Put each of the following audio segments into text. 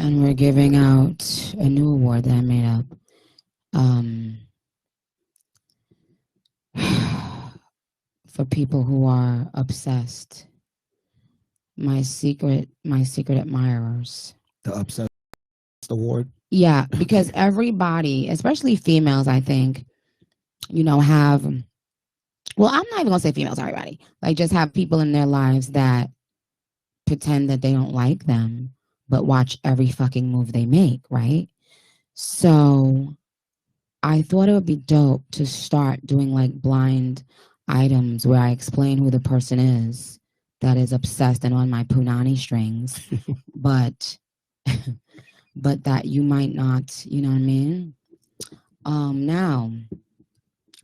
And we're giving out a new award that I made up. For people who are obsessed. My secret admirers. The Obsessed Award? Yeah, because everybody, especially females, I think, have, well, I'm not even going to say females, everybody. Like, just have people in their lives that pretend that they don't like them, but watch every fucking move they make, right? So I thought it would be dope to start doing like blind items where I explain who the person is that is obsessed and on my punani strings, but that you might not, you know what I mean? Now,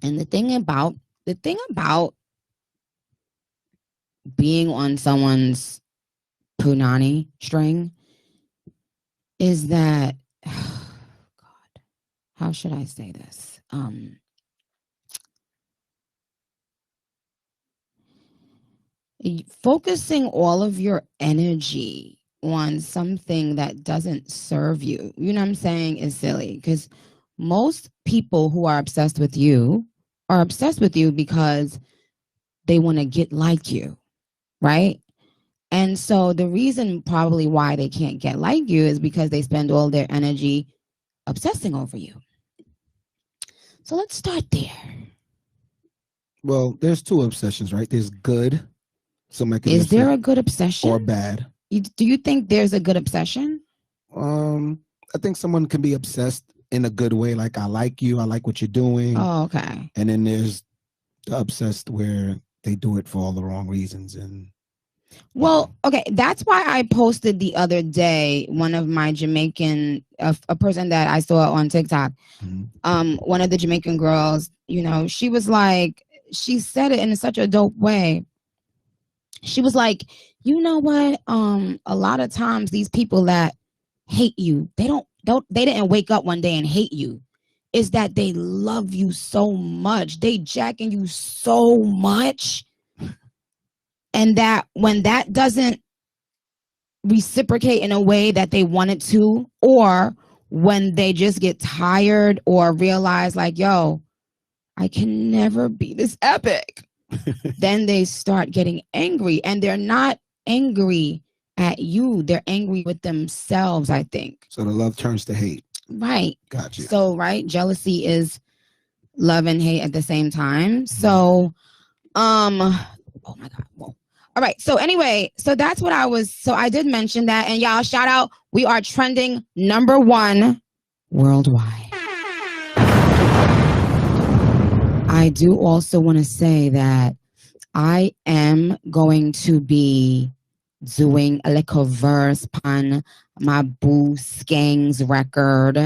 and the thing about being on someone's punani string is that, oh God, how should I say this? Focusing all of your energy on something that doesn't serve you, you know what I'm saying, is silly. Because most people who are obsessed with you are obsessed with you because they want to get like you, right? And so the reason probably why they can't get like you is because they spend all their energy obsessing over you. So let's start there. Well, there's two obsessions, right? There's good. Is there a good obsession? Or bad? Do you think there's a good obsession? I think someone can be obsessed in a good way, like I like you, I like what you're doing. Oh, okay. And then there's the obsessed where they do it for all the wrong reasons. And well, okay, that's why I posted the other day one of my Jamaican, a person that I saw on TikTok. Mm-hmm. One of the Jamaican girls, she was like, she said it in such a dope way. She was like, you know what? A lot of times these people that hate you, they didn't wake up one day and hate you. Is that they love you so much. They jacking you so much. And that when that doesn't reciprocate in a way that they wanted to, or when they just get tired or realize like, yo, I can never be this epic. Then they start getting angry, and they're not angry at you. They're angry with themselves, I think. So the love turns to hate. Right. Gotcha. So, right. Jealousy is love and hate at the same time. So, oh my God. Whoa. All right. So anyway, so that's what I did mention that. And y'all, shout out. We are trending #1 worldwide. I do also want to say that I am going to be doing a little verse on my boo Skang's record.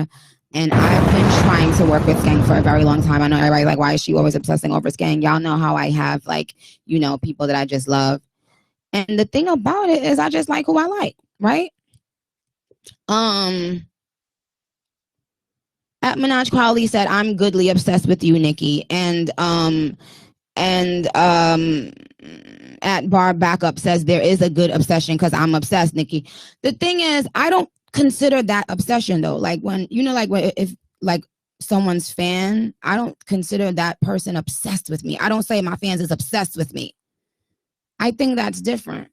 And I've been trying to work with Skang for a very long time. I know everybody's like, why is she always obsessing over Skang? Y'all know how I have like, people that I just love. And the thing about it is I just like who I like, right? At Minaj Quality said, I'm goodly obsessed with you, Nicki. And at Bar Backup says there is a good obsession because I'm obsessed, Nicki. The thing is, I don't consider that obsession though. Like when, if like someone's fan, I don't consider that person obsessed with me. I don't say my fans is obsessed with me. I think that's different.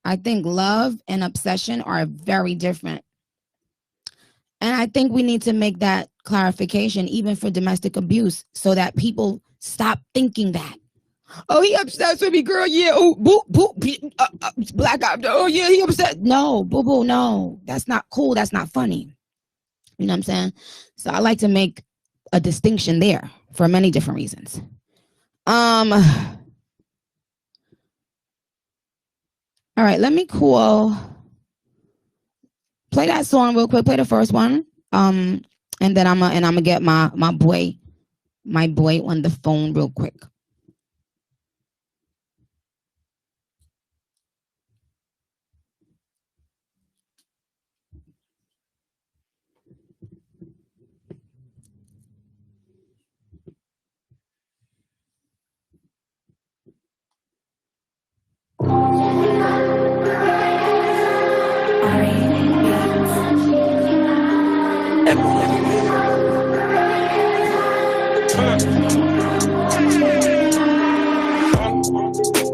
I think love and obsession are very different. And I think we need to make that clarification even for domestic abuse so that people stop thinking that. Oh, he obsessed with me, girl. Yeah. Oh, boo, boo, black eye. Oh, yeah, he upset. No, boo, boo, no. That's not cool. That's not funny. You know what I'm saying? So I like to make a distinction there for many different reasons. All right, let me play that song real quick. Play the first one. And then I'm gonna get my boy on the phone real quick.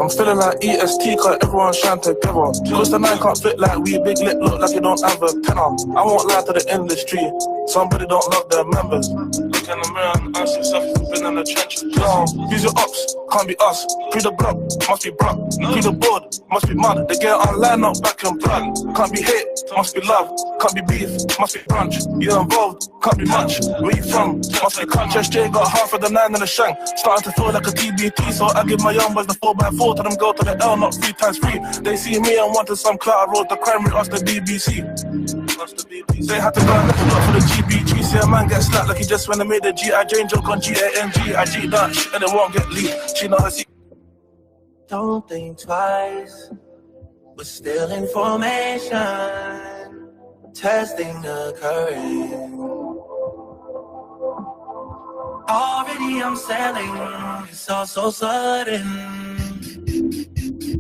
I'm feeling like EST, cause everyone's shine together. Cause the night can't fit like we, big lip look like you don't have a penner. I won't lie to the industry, somebody don't love their members. Look in the mirror and ask yourself if you've been in the trenches. Use your ops, can't be us. Pre the block, must be bruck. Pre the board, must be mud. They get online, not back in blood. Can't be hate, must be love. Can't be beef, must be brunch. You're involved, can't be much. Where you from? Must be crunch. SJ got half of the 9 in the shank. Starting to feel like a TBT, so I give my young boys the 4x4. Tell them go to the L, not 3 times 3. They see me and wanted some clout. I wrote the crime rate, ask the BBC. They had to go and look for the GBG. See a man get slapped like he just went and made a G.I. Jane joke on GANG. I G that shit and it won't get leaked. She know her secret. Don't think twice, but still information. Testing the current. Already I'm selling, it's all so sudden.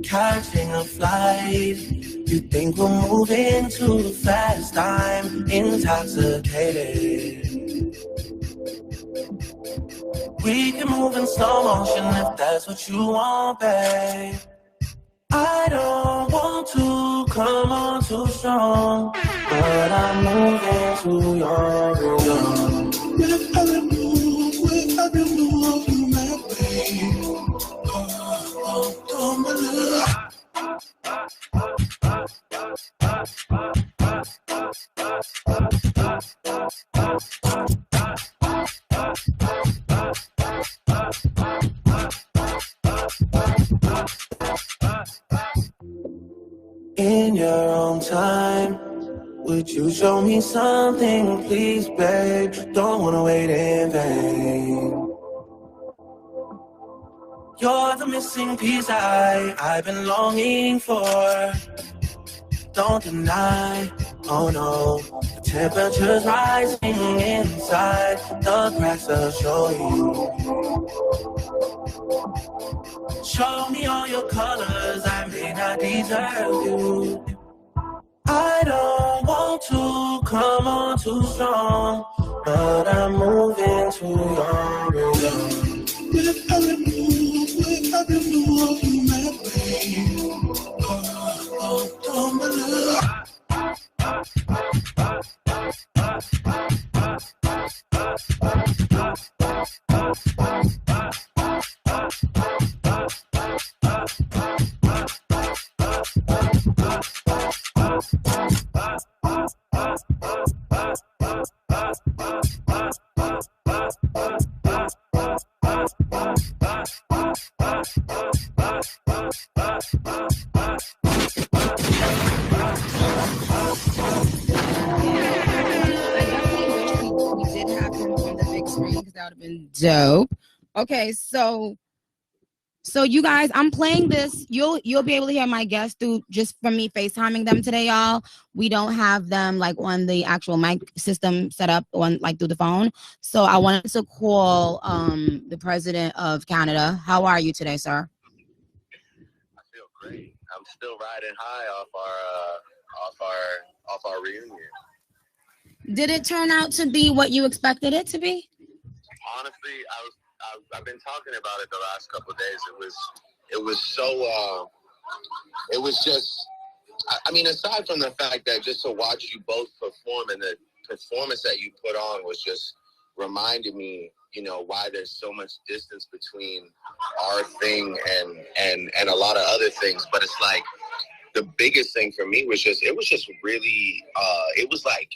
Catching a flight, you think we're moving too fast. I'm intoxicated. We can move in slow motion if that's what you want, babe. I don't want to come on too strong, but I'm moving to your rhythm. With every move you make, babe. Don't believe. In your own time, would you show me something, please, babe? Don't wanna wait in vain. You're the missing piece I've been longing for. Don't deny, oh no, the temperature's rising inside. The cracks are showing. Show me all your colors, I may not deserve you. I don't want to come on too strong, but I'm moving to your rhythm. With every move you make, babe. Don't believe. Dope. Okay, so you guys, I'm playing this. You'll be able to hear my guests through just from me FaceTiming them today, y'all. We don't have them like on the actual mic system set up on like through the phone. So I wanted to call the president of Canada. How are you today, sir? I feel great. I'm still riding high off our reunion. Did it turn out to be what you expected it to be? Honestly, I've been talking about it the last couple of days. It was so it was just, I mean, aside from the fact that just to watch you both perform and the performance that you put on was just reminded me, you know, why there's so much distance between our thing and a lot of other things. But it's like the biggest thing for me was just, it was just really, it was like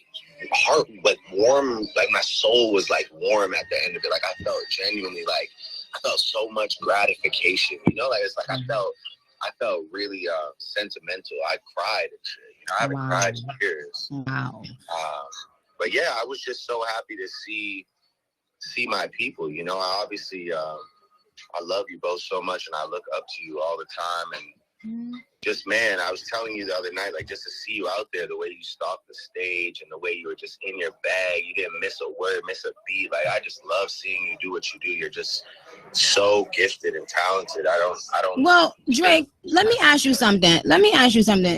heart, like warm, like my soul was like warm at the end of it. Like I felt genuinely like, I felt so much gratification, you know, like it's like I felt really sentimental. I cried and shit, you know, I haven't cried in years. Wow. But yeah, I was just so happy to see my people, you know. I obviously, I love you both so much and I look up to you all the time. And just, man, I was telling you the other night, like just to see you out there, the way you stalked the stage and the way you were just in your bag, you didn't miss a word, miss a beat. Like I just love seeing you do what you do. You're just so gifted and talented. I don't. Well, Drake, let me ask you something.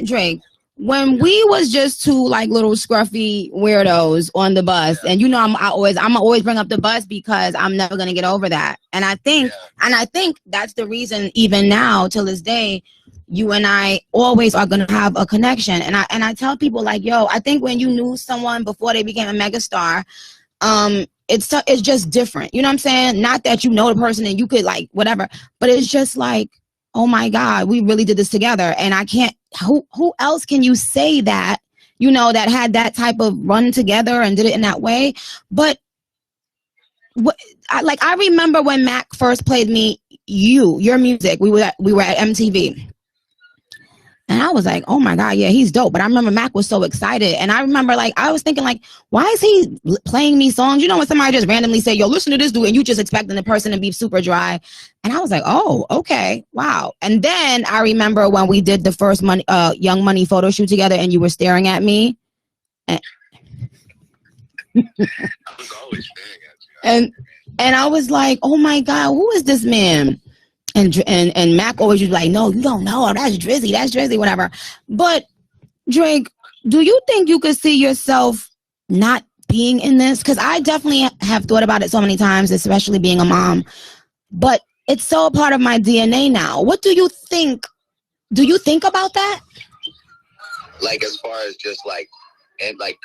Drake, when we was just two like little scruffy weirdos on the bus, and you know I'm always bring up the bus because I'm never gonna get over that. And I think that's the reason even now till this day, you and I always are gonna have a connection. And I tell people like, yo, I think when you knew someone before they became a megastar, it's just different. You know what I'm saying? Not that you know the person and you could like whatever, but it's just like, oh my God, we really did this together. And I can't, who else can you say that, you know, that had that type of run together and did it in that way? But I remember when Mac first played me your music. We were at MTV. And I was like, oh my God, yeah, he's dope. But I remember Mac was so excited. And I remember like, I was thinking like, why is he playing me songs? You know, when somebody just randomly say, yo, listen to this dude, and you just expecting the person to be super dry. And I was like, oh, okay, wow. And then I remember when we did the first Young Money photo shoot together and you were staring at me. And I was always staring at you. And I was like, oh my God, who is this man? And Mac always was like, no, you don't know. That's Drizzy, whatever. But Drake, do you think you could see yourself not being in this? Because I definitely have thought about it so many times, especially being a mom. But it's so a part of my DNA now. What do you think? Do you think about that? Like as far as just like, and like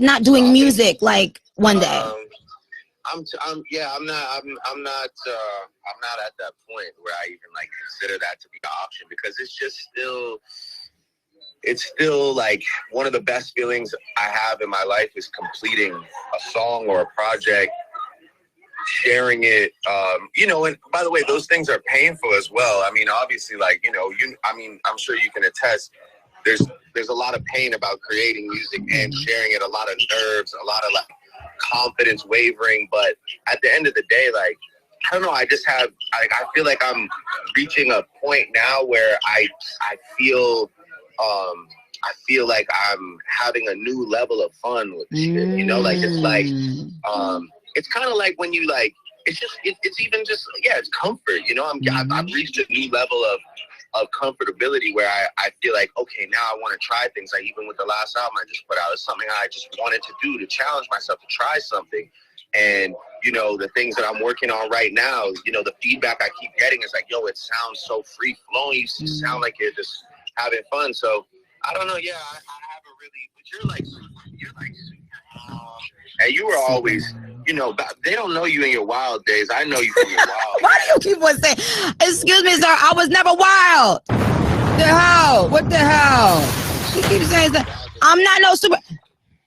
not doing music like one day. I'm not at that point where I even like consider that to be an option, because it's still like one of the best feelings I have in my life is completing a song or a project, sharing it, you know, and by the way, those things are painful as well. I mean, obviously, like, you know, I'm sure you can attest, there's a lot of pain about creating music and sharing it, a lot of nerves, a lot of like confidence wavering, but at the end of the day, like, I don't know, I feel like I'm reaching a point now where I feel like I'm having a new level of fun with shit, you know, like it's like it's kind of like when you like, it's even just, yeah, it's comfort, you know. I've reached a new level of comfortability where I feel like, okay, now I want to try things. Like even with the last album I just put out, it's something I just wanted to do, to challenge myself, to try something. And, you know, the things that I'm working on right now, you know, the feedback I keep getting is like, yo, it sounds so free flowing. You sound like you're just having fun. So I don't know. Yeah, I haven't really, but you're like, and you were always, you know, they don't know you in your wild days. I know you from your wild. Why do you keep on saying, excuse me, sir, I was never wild. What the hell? She keeps saying that. I'm not no super.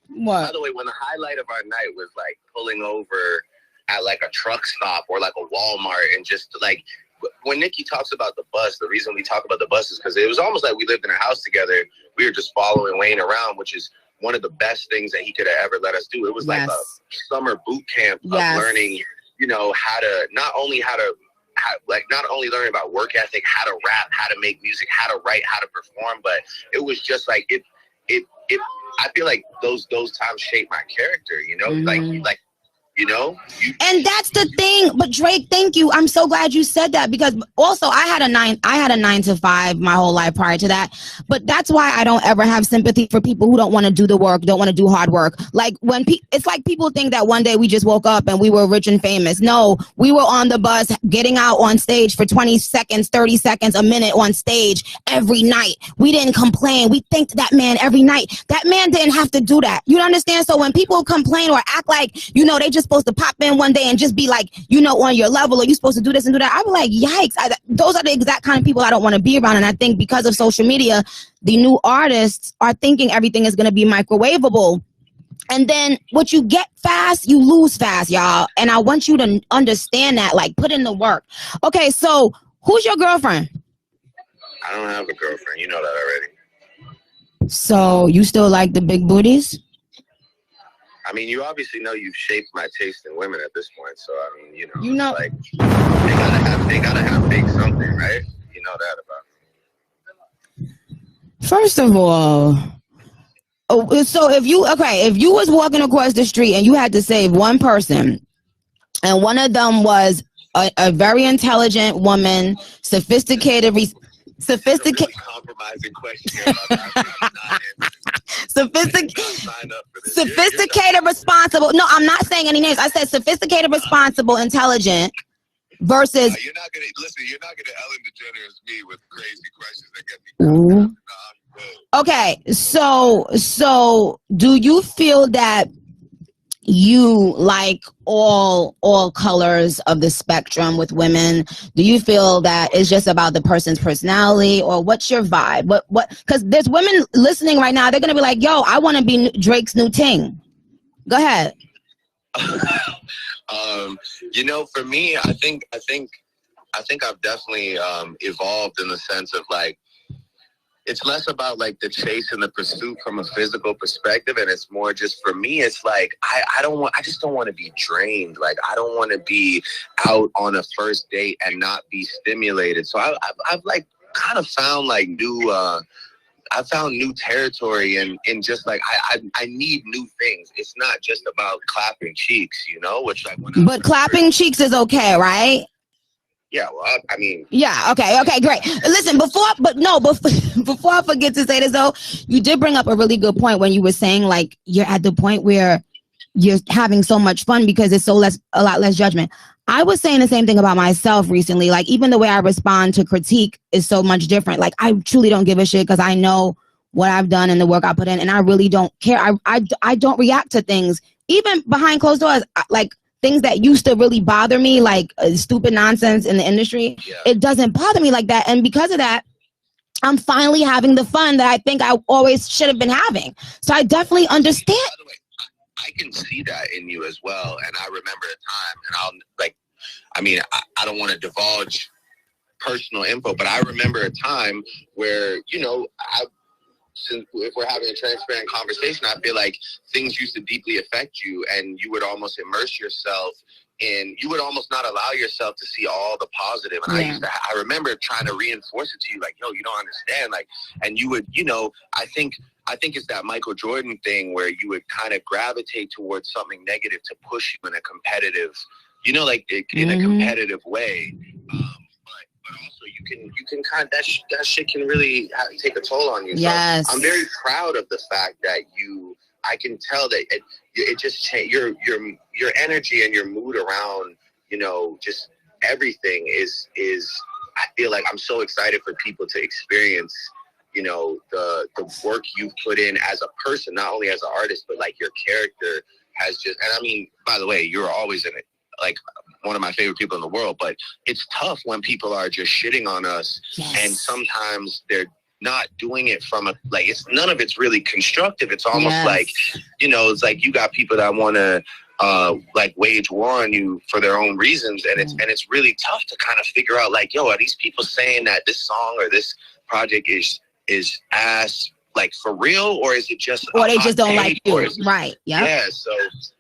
What? By the way, when the highlight of our night was like pulling over at like a truck stop or like a Walmart, and just like, when Nicki talks about the bus, the reason we talk about the bus is because it was almost like we lived in a house together. We were just following Wayne around, which is one of the best things that he could have ever let us do. It was like a summer boot camp of learning, you know, not only learning about work ethic, how to rap, how to make music, how to write, how to perform, but it was just like it I feel like those times shape my character, you know, like you know, and that's the thing. But Drake, thank you. I'm so glad you said that, because also I had a 9 to 5 my whole life prior to that. But that's why I don't ever have sympathy for people who don't want to do the work, don't want to do hard work. Like when it's like people think that one day we just woke up and we were rich and famous. No, we were on the bus, getting out on stage for 20 seconds, 30 seconds, a minute on stage every night. We didn't complain. We thanked that man every night. That man didn't have to do that. You understand? So when people complain or act like, you know, they just supposed to pop in one day and just be like, you know, on your level, or you supposed to do this and do that, I'd be like, yikes. Those are the exact kind of people I don't want to be around. And I think because of social media, the new artists are thinking everything is going to be microwavable. And then what you get fast, you lose fast, y'all. And I want you to understand that, like, put in the work. Okay, so who's your girlfriend? I don't have a girlfriend. You know that already. So you still like the big booties? I mean, you obviously know you've shaped my taste in women at this point. So, I mean, you know. Like, they gotta have big something, right? You know that about me. First of all, so if you was walking across the street and you had to save one person, and one of them was a very intelligent woman, sophisticated. Really compromising question. About that. Sophisticated, responsible. No, I'm not saying any names. I said sophisticated, responsible, intelligent versus. You're not gonna Ellen DeGeneres me with crazy questions that get me. Okay, so do you feel that you like all colors of the spectrum with women? Do you feel that it's just about the person's personality, or what's your vibe? What? Because there's women listening right now. They're gonna be like, "Yo, I want to be Drake's new ting." Go ahead. For me, I think I've definitely evolved in the sense of like, it's less about like the chase and the pursuit from a physical perspective, and it's more just, for me, it's like I just don't want to be drained. Like, I don't want to be out on a first date and not be stimulated. So I've like kind of found like I found new territory in just like I need new things. It's not just about clapping cheeks, which like. But clapping cheeks is okay, right? Yeah, well, I mean. Yeah, okay, great. Listen, before I forget to say this though, you did bring up a really good point when you were saying like you're at the point where you're having so much fun because it's a lot less judgment. I was saying the same thing about myself recently. Like, even the way I respond to critique is so much different. Like, I truly don't give a shit because I know what I've done and the work I put in, and I really don't care. I don't react to things, even behind closed doors. Like, things that used to really bother me, like stupid nonsense in the industry, It doesn't bother me like that. And because of that, I'm finally having the fun that I think I always should have been having. So I definitely understand. By the way, I can see that in you as well. And I remember a time, and I don't want to divulge personal info, but I remember a time where, since if we're having a transparent conversation, I feel like things used to deeply affect you, and you would almost immerse yourself in, you would almost not allow yourself to see all the positive. And I remember trying to reinforce it to you, like, yo, you don't understand. Like, and you would, I think it's that Michael Jordan thing where you would kind of gravitate towards something negative to push you in a competitive, in a competitive way. But also you can kind of, that shit can really take a toll on you. Yes. So I'm very proud of the fact that I can tell that it just changed your energy and your mood around, just everything is, I feel like I'm so excited for people to experience, the work you've put in as a person, not only as an artist, but like your character has just, and I mean, by the way, you're always in it. Like, one of my favorite people in the world, but it's tough when people are just shitting on us. Yes. And sometimes they're not doing it from none of it's really constructive. It's almost like, it's like you got people that want to wage war on you for their own reasons. And it's really tough to kind of figure out, like, yo, are these people saying that this song or this project is ass, like, for real, or is it just, or they just don't like you? Right. Yeah. So,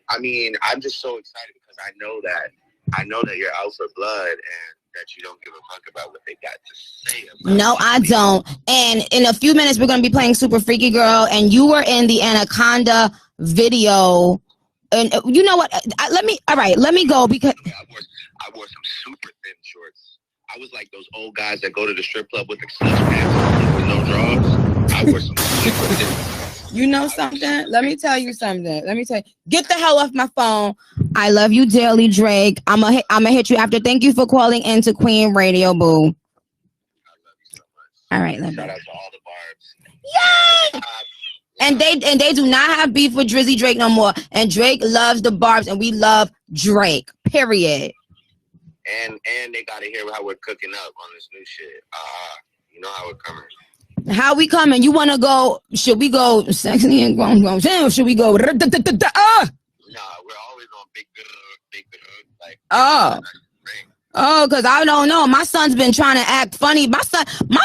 I mean, I'm just so excited because I know that you're out for blood and that you don't give a fuck about what they got to say. No, I don't. And in a few minutes, we're going to be playing Super Freaky Girl, and you were in the Anaconda video. And you know what? Let me go because I wore some super thin shorts. I was like those old guys that go to the strip club with the slush pants with no drawers. I wore some super thin. You know something? Let me tell you something. Get the hell off my phone. I love you dearly, Drake. I'm gonna hit you after. Thank you for calling into Queen Radio, boo. I love you so much. All right, love you. Shout out to all the barbs. Yay! And they do not have beef with Drizzy Drake no more. And Drake loves the barbs, and we love Drake. Period. And they gotta hear how we're cooking up on this new shit. You know how we're coming. How we coming? You want to go? Should we go sexy and grown? Or should we go? Nah, we're always on big, like. Oh, because I don't know. My son's been trying to act funny. My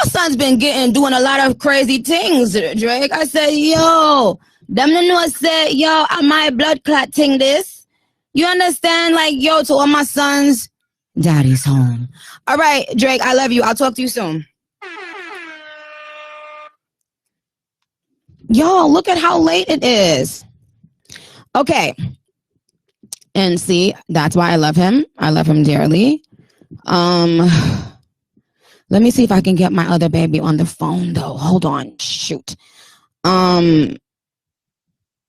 son's been doing a lot of crazy things, Drake. I said, yo, them the know said, yo, I might blood clot thing this. You understand? Like, yo, to all my sons, daddy's home. All right, Drake, I love you. I'll talk to you soon. Yo, look at how late it is. Okay. And see, that's why I love him. I love him dearly. Let me see if I can get my other baby on the phone though. Hold on. Shoot.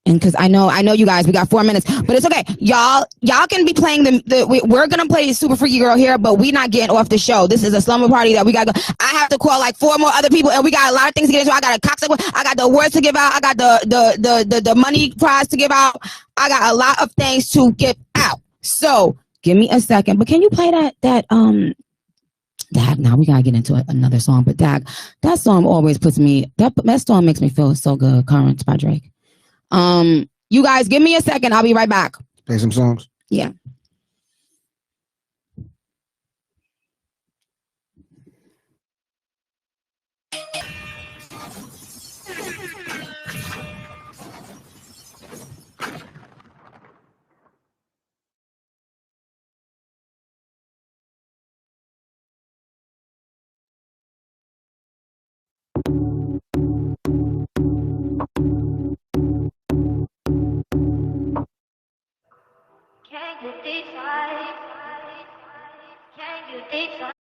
And because I know you guys, we got 4 minutes, but it's okay. Y'all can be playing we're going to play Super Freaky Girl here, but we not getting off the show. This is a slumber party that we got to go. I have to call like 4 more other people, and we got a lot of things to get into. I got a cocktail. I got the awards to give out. I got the money prize to give out. I got a lot of things to give out. So give me a second. But can you play that now we got to get into another song, but that song always puts me, that song makes me feel so good. Currents by Drake. You guys, give me a second. I'll be right back. Play some songs. Yeah. Can you decide? Can you decide?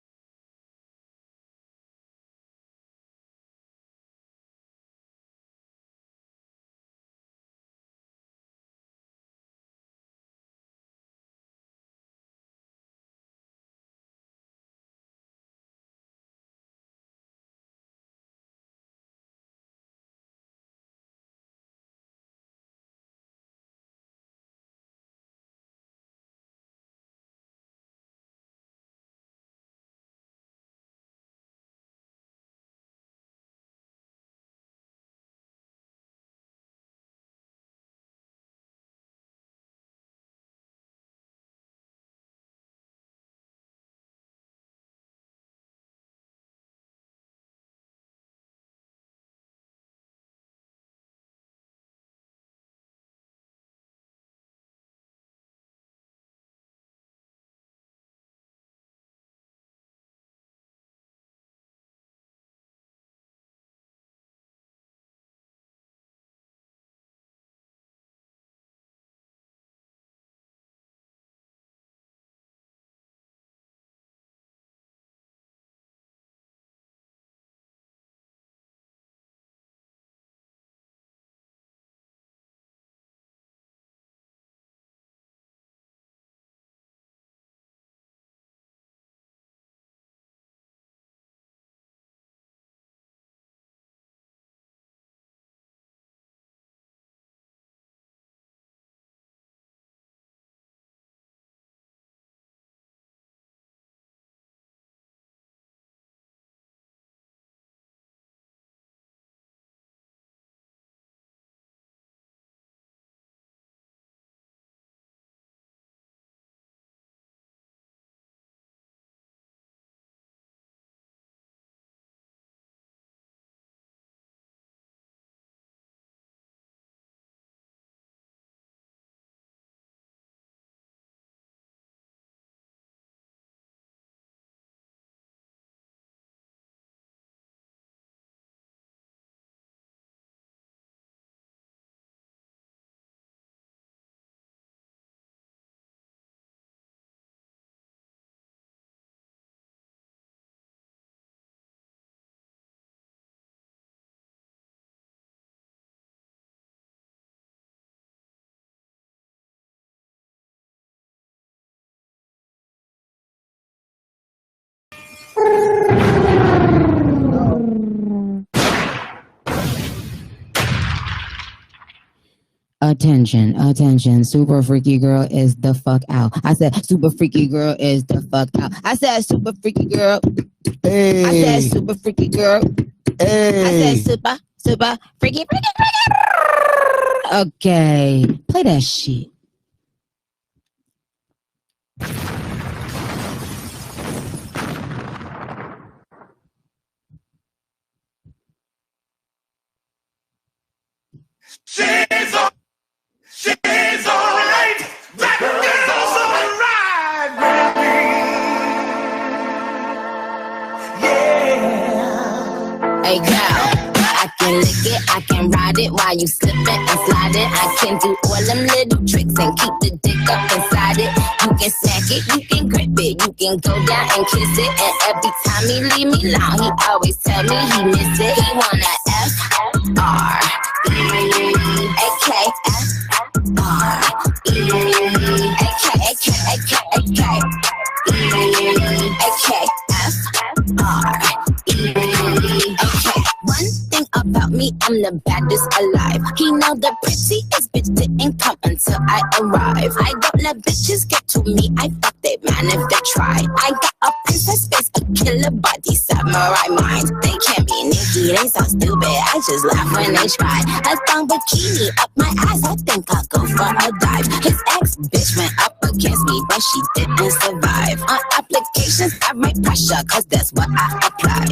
Attention. Super Freaky Girl is the fuck out. I said, Super Freaky Girl is the fuck out. I said, Super Freaky Girl. Hey. I said, Super Freaky Girl. Hey. I said, Super Freaky. Okay. Play that shit. She's alright. That girl's alright, baby. Yeah. Hey girl, I can lick it, I can ride it while you slipping and sliding. I can do all them little tricks and keep the dick up inside it. You can smack it, you can grip it, you can go down and kiss it. And every time he leave me alone, he always tell me he miss it. He wanna F-R-E-A-K-S I'm the baddest alive. He know the prettiest bitch didn't come until I arrive. I don't let bitches get to me, I fuck they man if they try. I got a princess face, a killer body, samurai mind. They can't be Nicki, they so stupid, I just laugh when they try. A thong bikini up my eyes, I think I'll go for a dive. His ex-bitch went up against me, but she didn't survive. On applications, I write pressure, cause that's what I apply.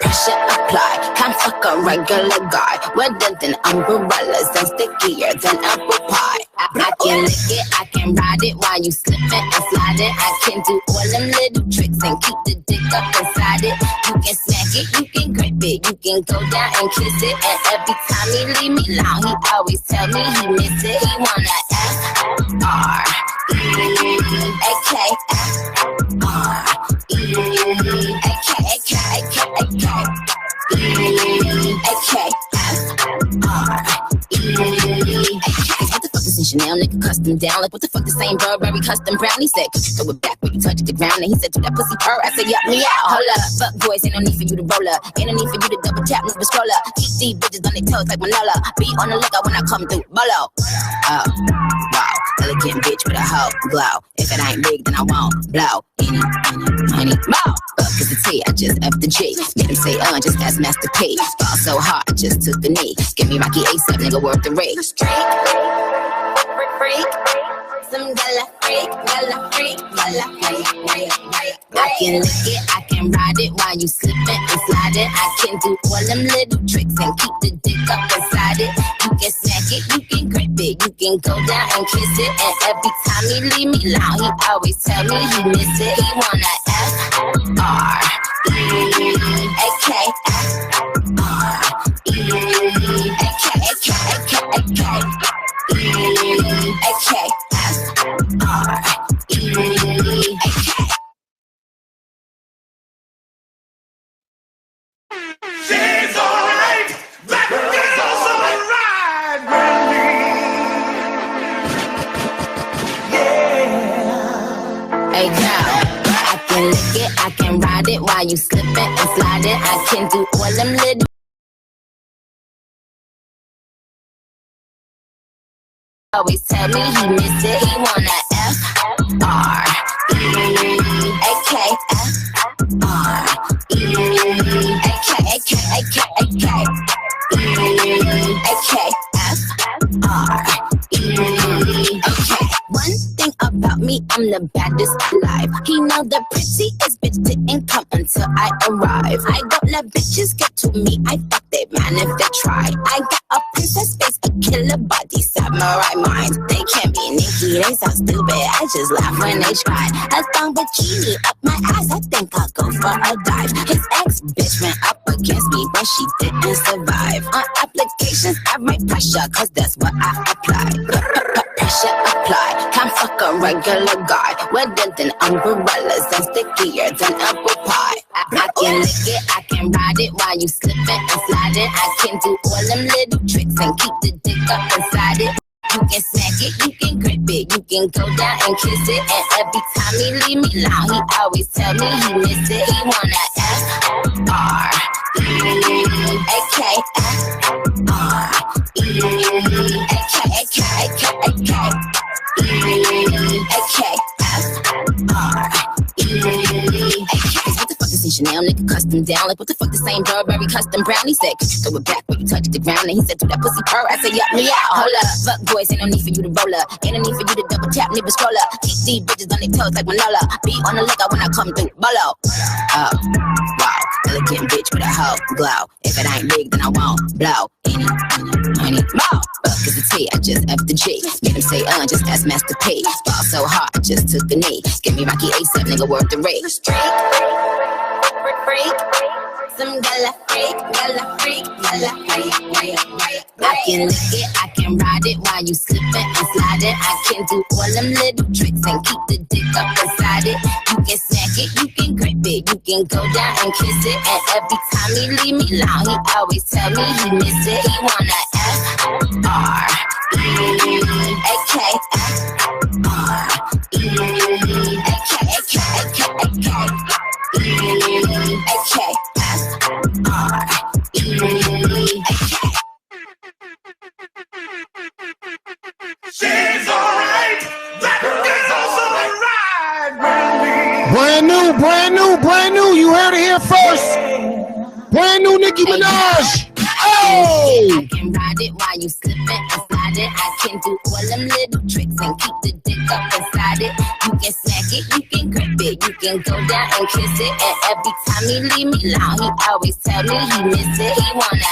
Pressure apply, can't fuck a regular guy. Wetter than umbrellas and stickier than apple pie. I can lick it, I can ride it while you slipping and sliding. I can do all them little tricks and keep the dick up inside it. You can smack it, you can grip it, you can go down and kiss it. And every time he leave me alone, he always tell me he miss it. He wanna Chanel nigga custom down. Like what the fuck the same Burberry custom brown. He said, throw it back when you touch the ground. And he said, do that pussy purr. I said, yup, me out. Hold up, fuck boys, ain't no need for you to roll up. Ain't no need for you to double tap, move a scroll up. Keep these bitches on their toes like Manola. Be on the lookout when I come through, bolo. Oh, wow, elegant bitch with a hoe glow. If it ain't big, then I won't blow. Any, more. Fuck is the T, I just F the G. Made him say, just ask Master P. Fall so hard, I just took the knee. Give me Rocky ASAP, nigga, worth the rate. Freak, some gala freak, gala freak, gala freak. I can lick it, I can ride it while you slipping and sliding. I can do all them little tricks and keep the dick up inside it. You can smack it, you can grip it, you can go down and kiss it. And every time he leave me alone, he always tell me he miss it. He wanna She's alright, that girl's alright, yeah. Hey girl, I can lick it, I can ride it while you slipping and sliding. I can do all them little. Always tell me he miss it. He wanna One thing about me, I'm the baddest alive. He know the prettiest bitch didn't come until I arrive. I don't let bitches get to me, I fuck they man if they try. I got a princess face, a killer body, samurai mind. They can't be Nicki, they so stupid, I just laugh when they try. A thong bikini up my eyes, I think I'll go for a dive. His ex-bitch went up against me, but she didn't survive. On applications, I write pressure, cause that's what I apply. Pressure apply, can't fuck a regular guy. Wetter than umbrellas and stickier than apple pie. I can lick it, I can ride it while you slipping and sliding. I can do all them little tricks and keep the dick up inside it. You can smack it, you can grip it, you can go down and kiss it. And every time he leave me alone, he always tell me he miss it. He wanna Chanel nigga custom down. Like what the fuck the same Burberry custom brown. He said, throw it back when you touch the ground. And he said, do that pussy purr. I said, yup, me out. Hold up, fuck boys, ain't no need for you to roll up. Ain't no need for you to double tap, nigga scroll up. Keep these bitches on their toes like Manola. Be on the lookout when I come through, bolo. Oh, wow, elegant bitch with a hoe glow. If it ain't big, then I won't blow. Any, more. Fuck is the T, I just F the G. Made him say, just ask Master P. Fall so hard, I just took the knee. Give me Rocky ASAP, nigga, worth the rate. Freak, some gala freak, gala freak, gala freak. I can lick it, I can ride it while you slipping and sliding. I can do all them little tricks and keep the dick up inside it. You can smack it, you can grip it, you can go down and kiss it. And every time he leave me alone, he always tell me he miss it. He wanna here first. Brand new Nicki Minaj. Oh! I can ride it while you slipping and sliding. I can do all them little tricks and keep the dick up inside it. You can smack it, you can grip it, you can go down and kiss it. And every time he leave me alone, he always tell me he miss it. He wanna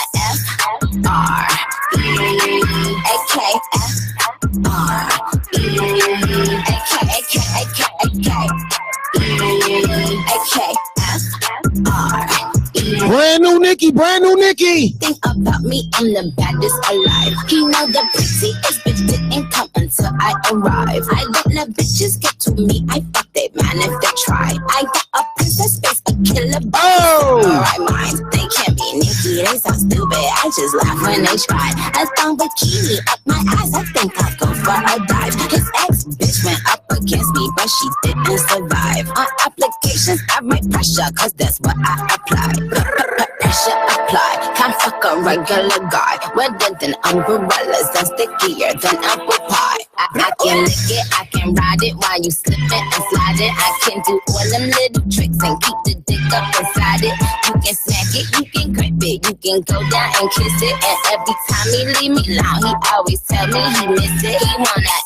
Brand new Nicki, brand new Nicki. Think about me, I'm the baddest alive. He know the prettiest bitch didn't come until I arrive. I don't let bitches get to me, I fuck they man if they try. I got a princess face, a killer body. Alright, minds, they can't be Nicki, they sound stupid. I just laugh when they try. A thong bikini up my ass, I think I'll go for a dive. His ex bitch went up against me, but she didn't survive. On applications, I write pressure, cause that's what I apply. Pressure apply, can't fuck a regular guy. Wetter than umbrellas and stickier than apple pie. I can lick it, I can ride it while you slipping and sliding. I can do all them little tricks and keep the dick up inside it. You can smack it, you can grip it, you can go down and kiss it. And every time he leave me alone, he always tell me he miss it. He wanna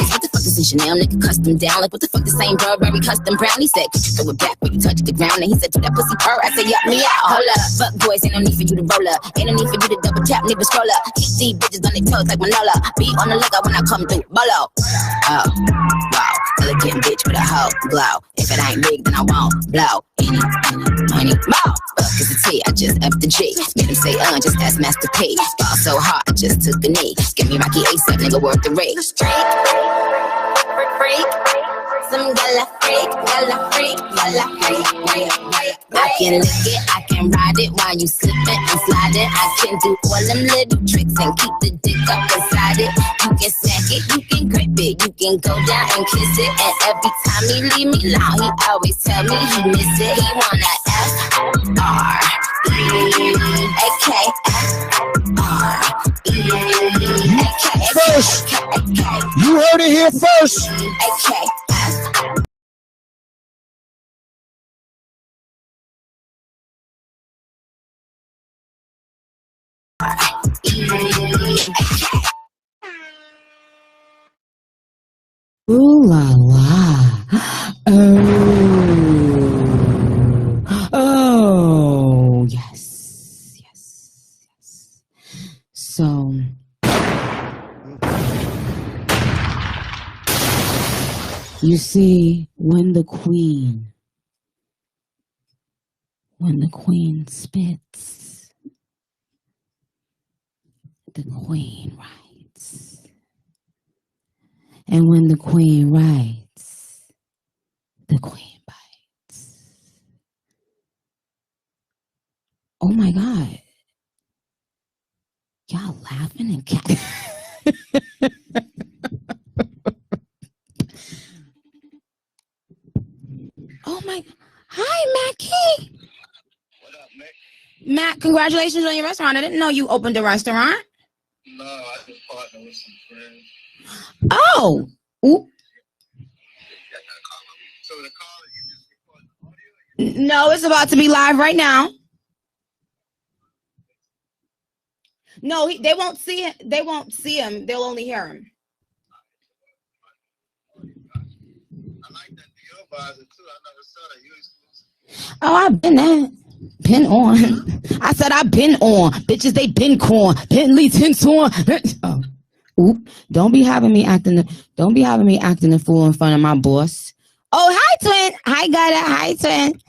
What the fuck is this Chanel nigga custom down? Like what the fuck the same Burberry custom brown? He said, throw it back when you touch the ground. And he said, do that pussy purr. I said, yup me out. Hold up, fuck boys, ain't no need for you to roll up. Ain't no need for you to double tap, nigga scroll up. Keep these bitches on their toes like Manola. Be on the lookout when I come through. Bolo. Oh, wow. Elegant bitch with a hoe glow. If it ain't big, then I won't blow. Any money, more. Fuck is the T, I just F the G. Made him say, just ask Master P. Ball so hard, I just took a knee. Give me Rocky ASAP, nigga, worth the rate. Freak. Some gala freak. I can lick it, I can ride it while you slipping and sliding. I can do all them little tricks and keep the dick up inside it. You can smack it, you can grip it, you can go down and kiss it. And every time he leave me alone, he always tell me he miss it. He wanna First, you heard it here first. Ooh la la. Oh, yes. So, you see, when the queen spits, the queen writes. And when the queen writes, the queen bites. Oh my God. Y'all laughing and cat. Oh my. Hi, Mackie. What up, Nick? Matt, congratulations on your restaurant. I didn't know you opened a restaurant. No, I just partnered with some friends. Oh. Ooh. So the call is you just recording audio? No, it's about to be live right now. No, they won't see him. They won't see him. They'll only hear him. I like that Dior visor too. I never saw that. You exclusive. Oh, I've been there. Been on. I said I've been on. Bitches, they been corn. Bentley tints on. Oh. Oop. Don't be having me acting the fool in front of my boss. Oh, hi, twin. Hi, Gada. Hi, twin.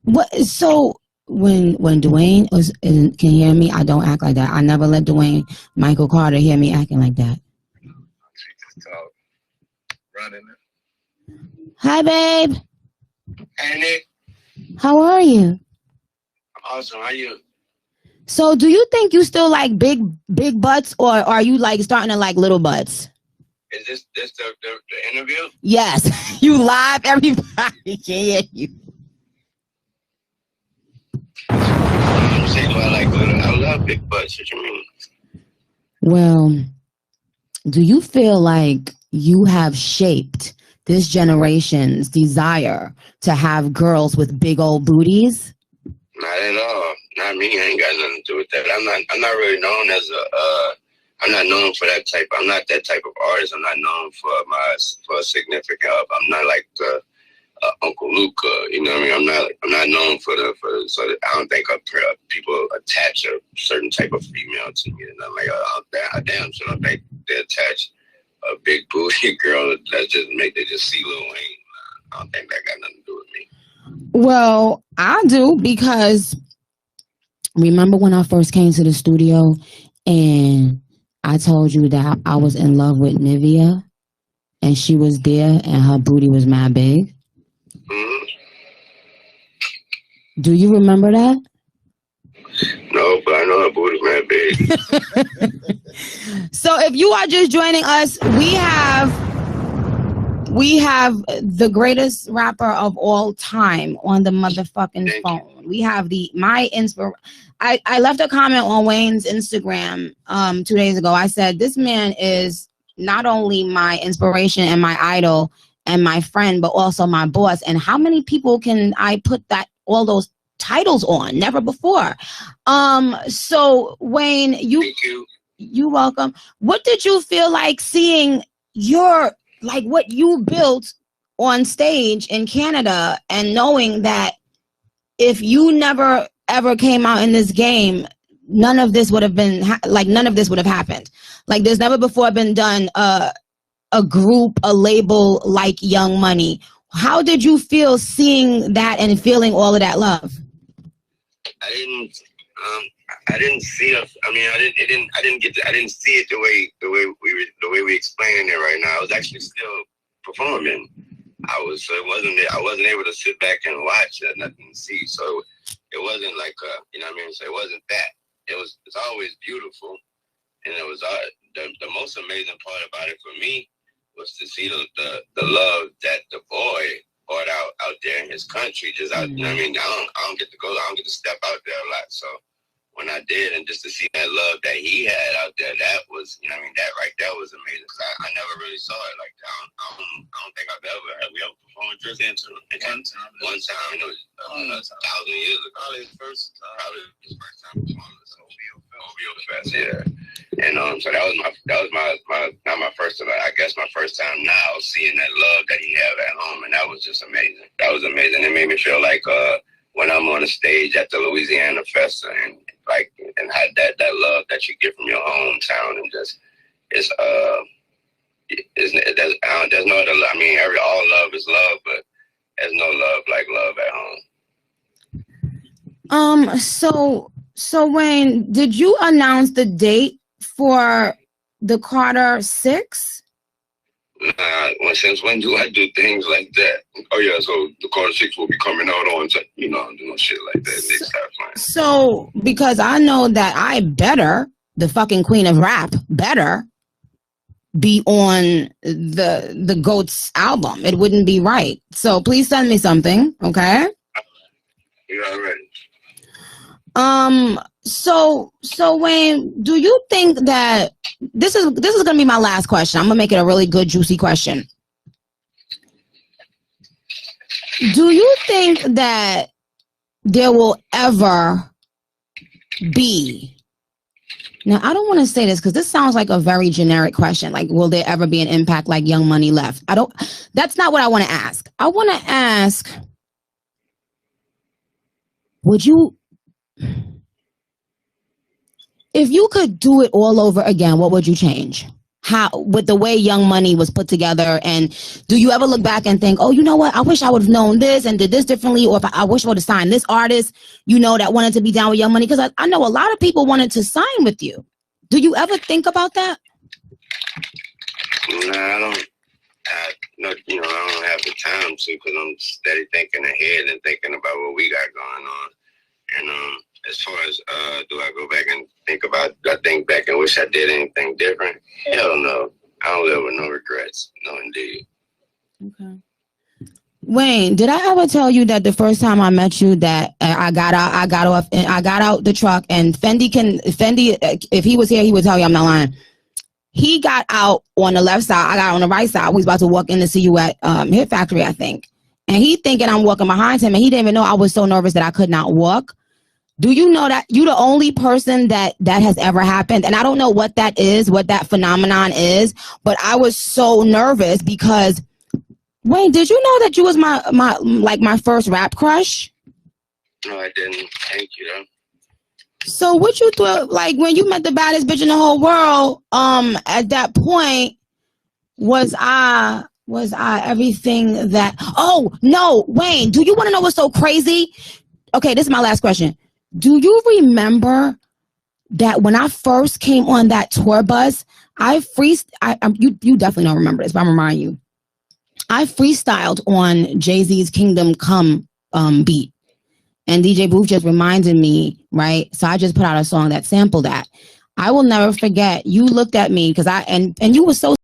What? So when Dwayne can hear me, I don't act like that. I never let Dwayne Michael Carter hear me acting like that. She just talk. Running it. Hi, babe. Hey, Nick. How are you? I'm awesome. How you? So do you think you still like big butts, or are you like starting to like little butts? Is this the interview? Yes. You live, everybody can hear you. do I like little? I love big butts. What you mean? Well, do you feel like you have shaped this generation's desire to have girls with big old booties? Not at all. Not me. I ain't got nothing to do with that. I'm not really known as I'm not known for that type. I'm not that type of artist. I'm not known for a significant. I'm not like the Uncle Luca. You know what I mean? I'm not known for so I don't think people attach a certain type of female to me. And I'm like, I damn sure don't think they attach a big booty girl that they just see Lil Wayne. I don't think that got nothing to do with me. Well, I do, because remember when I first came to the studio and I told you that I was in love with Nivea and she was there and her booty was mad big? Mm-hmm. Do you remember that? No, but I know her booty's mad big. So if you are just joining us, we have the greatest rapper of all time on the motherfucking phone. We have I left a comment on Wayne's Instagram 2 days ago. I said, this man is not only my inspiration and my idol and my friend, but also my boss. And how many people can I put all those titles on? Never before. So Wayne, you're welcome. What did you feel like seeing what you built on stage in Canada, and knowing that if you never ever came out in this game, none of this would have been none of this would have happened. Like, there's never before been done a group, a label like Young Money. How did you feel seeing that and feeling all of that love? I didn't see it. I mean, I didn't see it the way we explaining it right now. I was actually still performing. I wasn't able to sit back and watch it, nothing to see. So it wasn't like you know what I mean. So it wasn't that. It's always beautiful, and it was the most amazing part about it for me was to see the love that the boy brought out there in his country. Just out, you know what I mean. I don't get to go. I don't get to step out there a lot. So when I did, and just to see that love that he had out there, that was, you know what I mean, that right there was amazing. Cause I never really saw it like that. I don't think I've ever performed Jersey one time, you know, 1,000 years ago. Probably his first time performing this OVO Fest, yeah. And so that was not my first time. I guess my first time now seeing that love that he had at home, and that was just amazing. That was amazing. It made me feel like when I'm on the stage at the Louisiana Festa and had that love that you get from your hometown, and just there's no other love. I mean, all love is love, but there's no love like love at home. So Wayne, did you announce the date for the Carter 6? Since when do I do things like that? Oh yeah, so the Carter 6 will be coming out on, you know, doing shit like that. They start playing. So because I know that the fucking queen of rap, better be on the GOAT's album. It wouldn't be right. So please send me something, okay? You're already. So Wayne, do you think that this is gonna be my last question? I'm gonna make it a really good, juicy question. Do you think that there will ever be? Now, I don't want to say this because this sounds like a very generic question. Like, will there ever be an impact like Young Money left? That's not what I want to ask. I want to ask, if you could do it all over again, what would you change? How, with the way Young Money was put together, and do you ever look back and think, oh, you know what? I wish I would have known this and did this differently, or I wish I would have signed this artist, you know, that wanted to be down with Young Money? Because I know a lot of people wanted to sign with you. Do you ever think about that? Nah, I don't. I don't have the time to, because I'm steady thinking ahead and thinking about what we got going on. And as far as do I go back and think back and wish I did anything different? Hell no. I don't live with no regrets. No, indeed. Okay. Wayne, did I ever tell you that the first time I met you that I got out the truck and Fendi, if he was here, he would tell you I'm not lying. He got out on the left side. I got on the right side. We was about to walk in to see you at Hit Factory, I think. And he thinking I'm walking behind him, and he didn't even know I was so nervous that I could not walk. Do you know that you're the only person that has ever happened? And I don't know what that is, what that phenomenon is, but I was so nervous because, Wayne, did you know that you was my first rap crush? No, I didn't. Thank you, though. So what you thought, like when you met the baddest bitch in the whole world, at that point, was I everything that, oh no, Wayne, do you want to know what's so crazy? Okay, this is my last question. Do you remember that when I first came on that tour bus, you definitely don't remember this, but I'm reminding you. I freestyled on Jay-Z's Kingdom Come beat. And DJ Booth just reminded me, right? So I just put out a song that sampled that. I will never forget. You looked at me because and you were so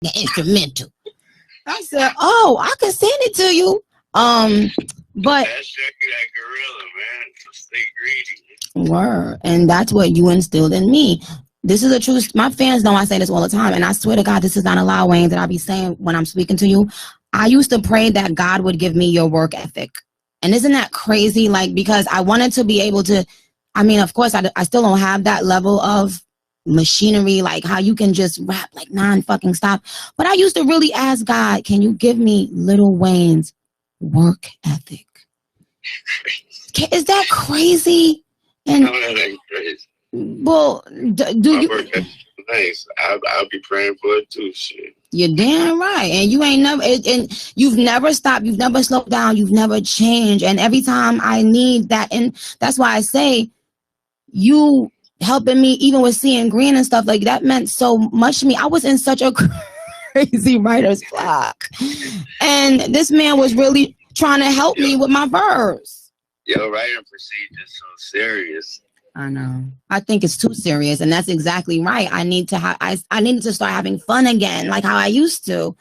the instrumental. I said, "Oh, I can send it to you." But that's that gorilla, man. So stay greedy. Word, and that's what you instilled in me. This is a true. My fans know I say this all the time, and I swear to God, this is not a lie, Wayne, that I be saying when I'm speaking to you. I used to pray that God would give me your work ethic, and isn't that crazy? Like, because I wanted to be able to. I mean, of course, I still don't have that level of machinery, like how you can just rap like non-fucking stop. But I used to really ask God, can you give me Lil Wayne's work ethic? Is that crazy? And no, that ain't crazy. Well, do you? Work ethic is nice. I'll be praying for it too. Shit. You're damn right, and you ain't never, and you've never stopped, you've never slowed down, you've never changed. And every time I need that, and that's why I say you helping me even with seeing green and stuff like that meant so much to me. I was in such a crazy writer's block, and this man was really trying to help me with my verse. Your writing procedure is so serious. I know. I think it's too serious, and that's exactly right. I need to I needed to start having fun again, like how I used to.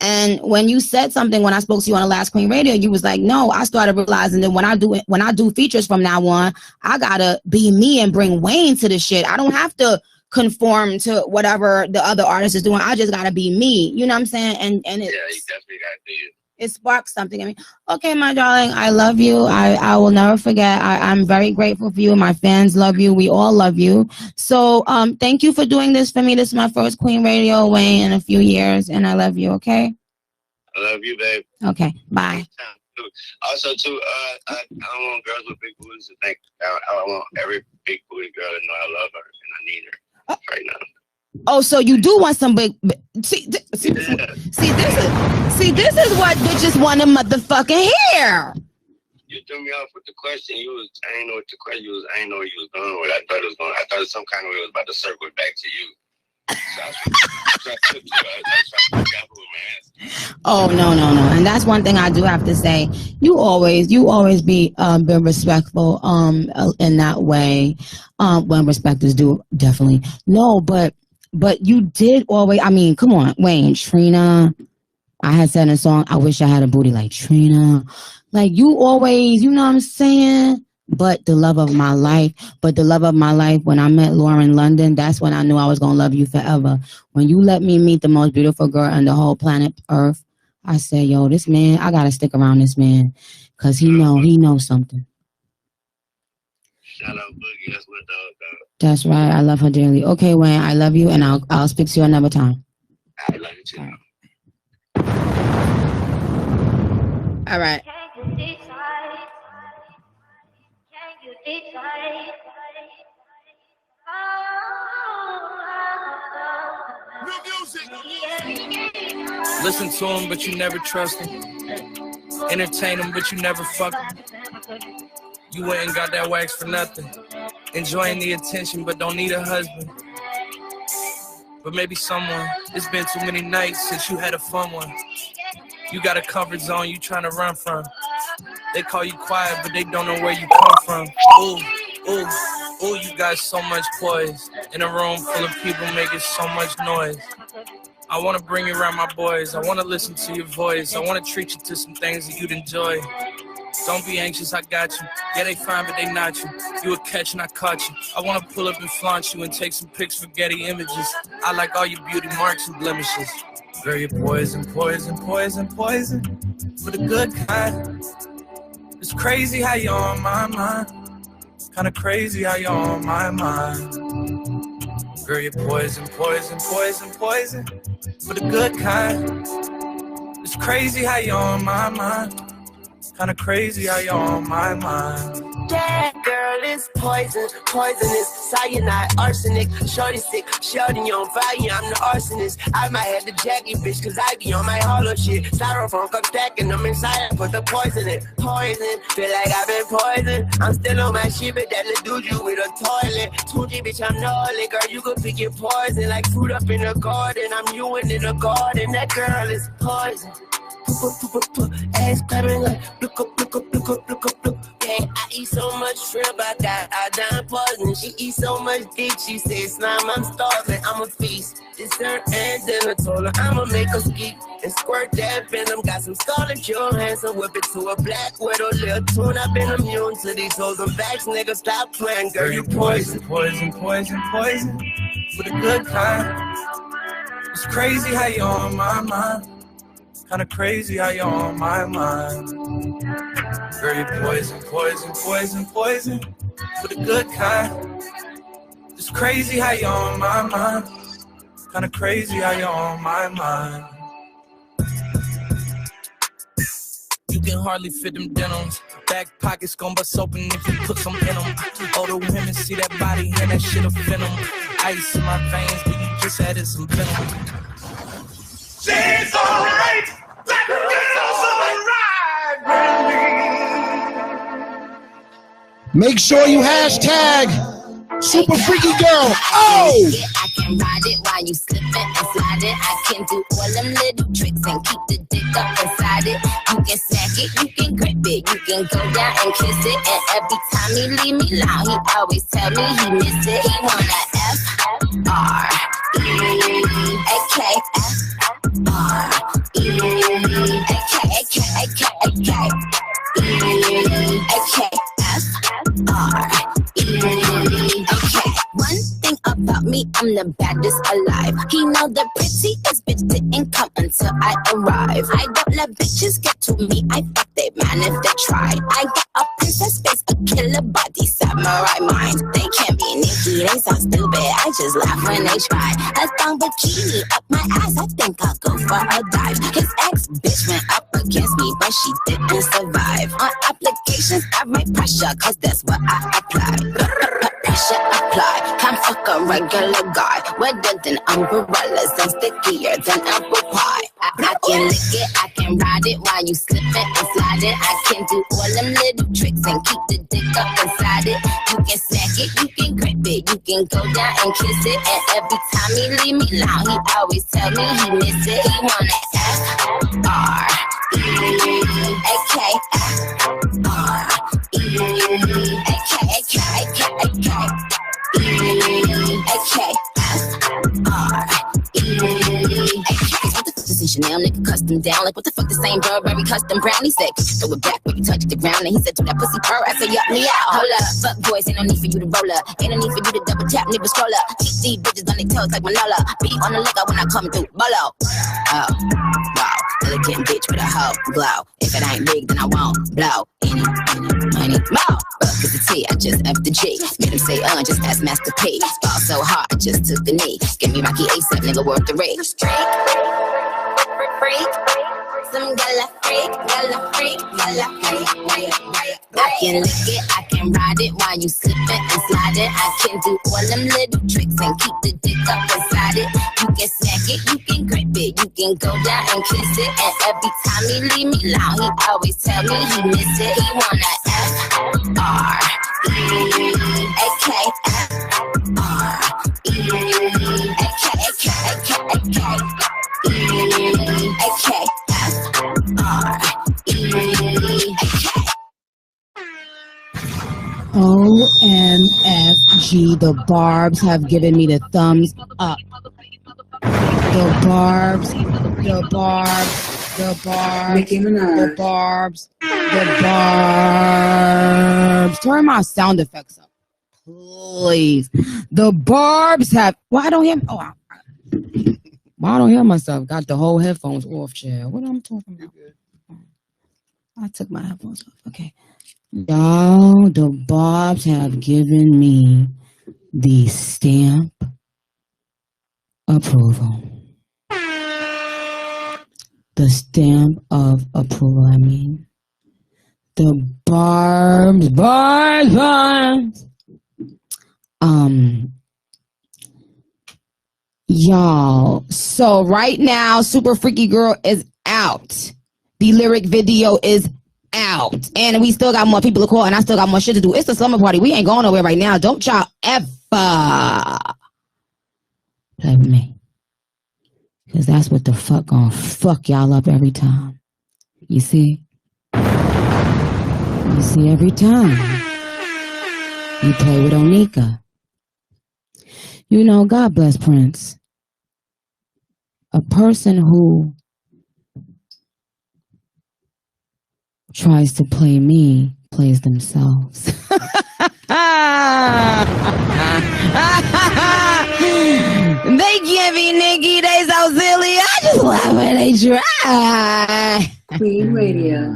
And when you said something when I spoke to you on the last Queen Radio, you was like, no, I started realizing that when I do features from now on, I gotta be me and bring Wayne to the shit. I don't have to conform to whatever the other artist is doing. I just gotta be me. You know what I'm saying? And yeah, you definitely gotta do it. It sparks something in me. Okay, my darling, I love you. I will never forget. I'm very grateful for you. My fans love you. We all love you. So thank you for doing this for me. This is my first Queen Radio, Wayne, in a few years, and I love you, okay? I love you, babe. Okay, bye. Also, too, I don't want girls with big booties to think. I want every big booty girl to know I love her and I need her right now. Oh, so you do want some big? See, this is what bitches want to motherfucking hear. You threw me off with the question. I didn't know what the question was. I didn't know what you was going with. I thought it was some kind of way it was about to circle it back to you. Oh no, and that's one thing I do have to say. You always be been respectful in that way. When respect is due, definitely. No, but you did always. I mean, come on, Wayne, Trina. I had said in a song, I wish I had a booty like Trina. Like you always, you know what I'm saying? But the love of my life, when I met Lauren London, that's when I knew I was going to love you forever. When you let me meet the most beautiful girl on the whole planet Earth, I said, yo, this man, I got to stick around this man because he knows something. Shout out Boogie, that's my dog. That's right. I love her dearly. Okay, Wayne, I love you, and I'll speak to you another time. I love you too. All right. Listen to him, but you never trust him. Entertain him, but you never fuck him. You ain't got that wax for nothing. enjoying the attention but don't need a husband. But maybe someone, it's been too many nights since you had a fun one. You got a comfort zone you trying to run from. They call you quiet, but they don't know where you come from. Ooh, ooh, ooh, you got so much poise. In a room full of people making so much noise. I want to bring you around my boys. I want to listen to your voice. I want to treat you to some things that you'd enjoy. Don't be anxious, I got you. Yeah, they fine, but they not you. You a catch and I caught you. I want to pull up and flaunt you and take some pics for Getty Images. I like all your beauty marks and blemishes. Girl, you're poison, poison, poison, poison. For the good kind. It's crazy how you're on my mind. Kinda crazy how you're on my mind. Girl, you're poison, poison, poison, poison. For the good kind. It's crazy how you're on my mind. Kinda crazy how you're on my mind. That girl is poison, poisonous, cyanide, arsenic, shorty sick, shorty on fire, I'm the arsonist. I might have the jacket, bitch, cause I be on my hollow shit. Styrofoam come stacking, I'm inside, I put the poison in. Poison, feel like I've been poisoned. I'm still on my shit, but that little dude you with a toilet. 2G, bitch, I'm gnarly, girl, you could pick your poison. Like fruit up in the garden, I'm you in the garden. That girl is poison. Ass clapping like look up, look up, look up, look up, look. Yeah, I eat so much shrimp, I done poison. She eat so much dick, she says slime, I'm starving. I'm a feast, dessert and dinner. Told her I'ma make her ski and squirt that venom. Got some Scarlett Johansson, whip it to a black widow. Little tune, I've been immune to these hoes and backs, nigga. Stop playing, girl, you poison, poison, poison, poison. For the good kind. It's crazy how you're on my mind. Kinda crazy how you're on my mind. Girl, you're poison, poison, poison, poison. For the good kind. It's crazy how you're on my mind. Kinda crazy how you're on my mind. You can hardly fit them denims. Back pockets gon' bust open if you put some in them. Older women see that body and that shit offend them. Ice in my veins, but you just added some venom. She's alright! That girl's alright! Make sure you hashtag Super Freaky Girl. Oh! I can ride it while you slipping and sliding. I can do all them little tricks and keep the dick up inside it. You can smack it, you can grip it, you can go down and kiss it. And every time he leave me alone, he always tell me he miss it. He wanna One thing about me, I'm the baddest alive. He know the prettiest bitch didn't come until I arrive. I don't let bitches get to me, I fuck they man if they try. I got a princess face, a killer body, samurai mind. They can't be Nicki, they so stupid, I just laugh when they try. A thong bikini up my ass, I think I'll go for a dive. His ex-bitch went up against me, but she didn't survive. On applications, I write pressure, cause that's what I apply. Pressure apply, can't fuck a regular guy. Wetter than umbrellas and stickier than apple pie. I can lick it, I can ride it while you slipping and sliding. I can do all them little tricks and keep the dick up inside it. You can smack it, you can grip it, you can go down and kiss it. And every time he leave me alone, he always tell me he miss it. He wanna Chanel nigga custom down, like what the fuck the same Burberry custom brown. He said, throw it back when you touch the ground. And he said, do that pussy purr. I said, yup me out, hold up. Fuck boys, ain't no need for you to roll up. Ain't no need for you to double tap, nigga scroll up. Keep these bitches on their toes like Manola. Be on the lookout when I come through, bolo. Oh, wow, elegant bitch with a hoe glow. If it ain't big, then I won't blow. Any, money, more. Cause the T, I just F the G. Made him say, just ask Master P. Fall so hard, I just took the knee. Give me Rocky ASAP, nigga, worth the rate. Freak, some gala freak, gala freak, gala freak. I can lick it, I can ride it while you slipping and sliding. I can do all them little tricks and keep the dick up inside it. You can smack it, you can grip it, you can go down and kiss it. And every time he leave me alone, he always tell me he miss it. He wanna OMFG, the Barbs have given me the thumbs up. The Barbs. Nicki Minaj. The Barbs. Turn my sound effects up, please. The Barbs have. Well, I don't hear. I don't hear myself. Got the whole headphones off, chair. What am I talking about? I took my headphones off. Okay. Y'all, the Barbs have given me the stamp approval. The stamp of approval, I mean. The Barbs. Y'all, so right now, Super Freaky Girl is out. The lyric video is out. And we still got more people to call, and I still got more shit to do. It's the slumber party. We ain't going nowhere right now. Don't y'all ever play with me. Because that's what the fuck gonna fuck y'all up every time. You see? You see, every time you play with Onika. You know, God bless Prince. A person who tries to play me plays themselves. They give me Nicki, they so silly. I just love when they try. Queen Radio.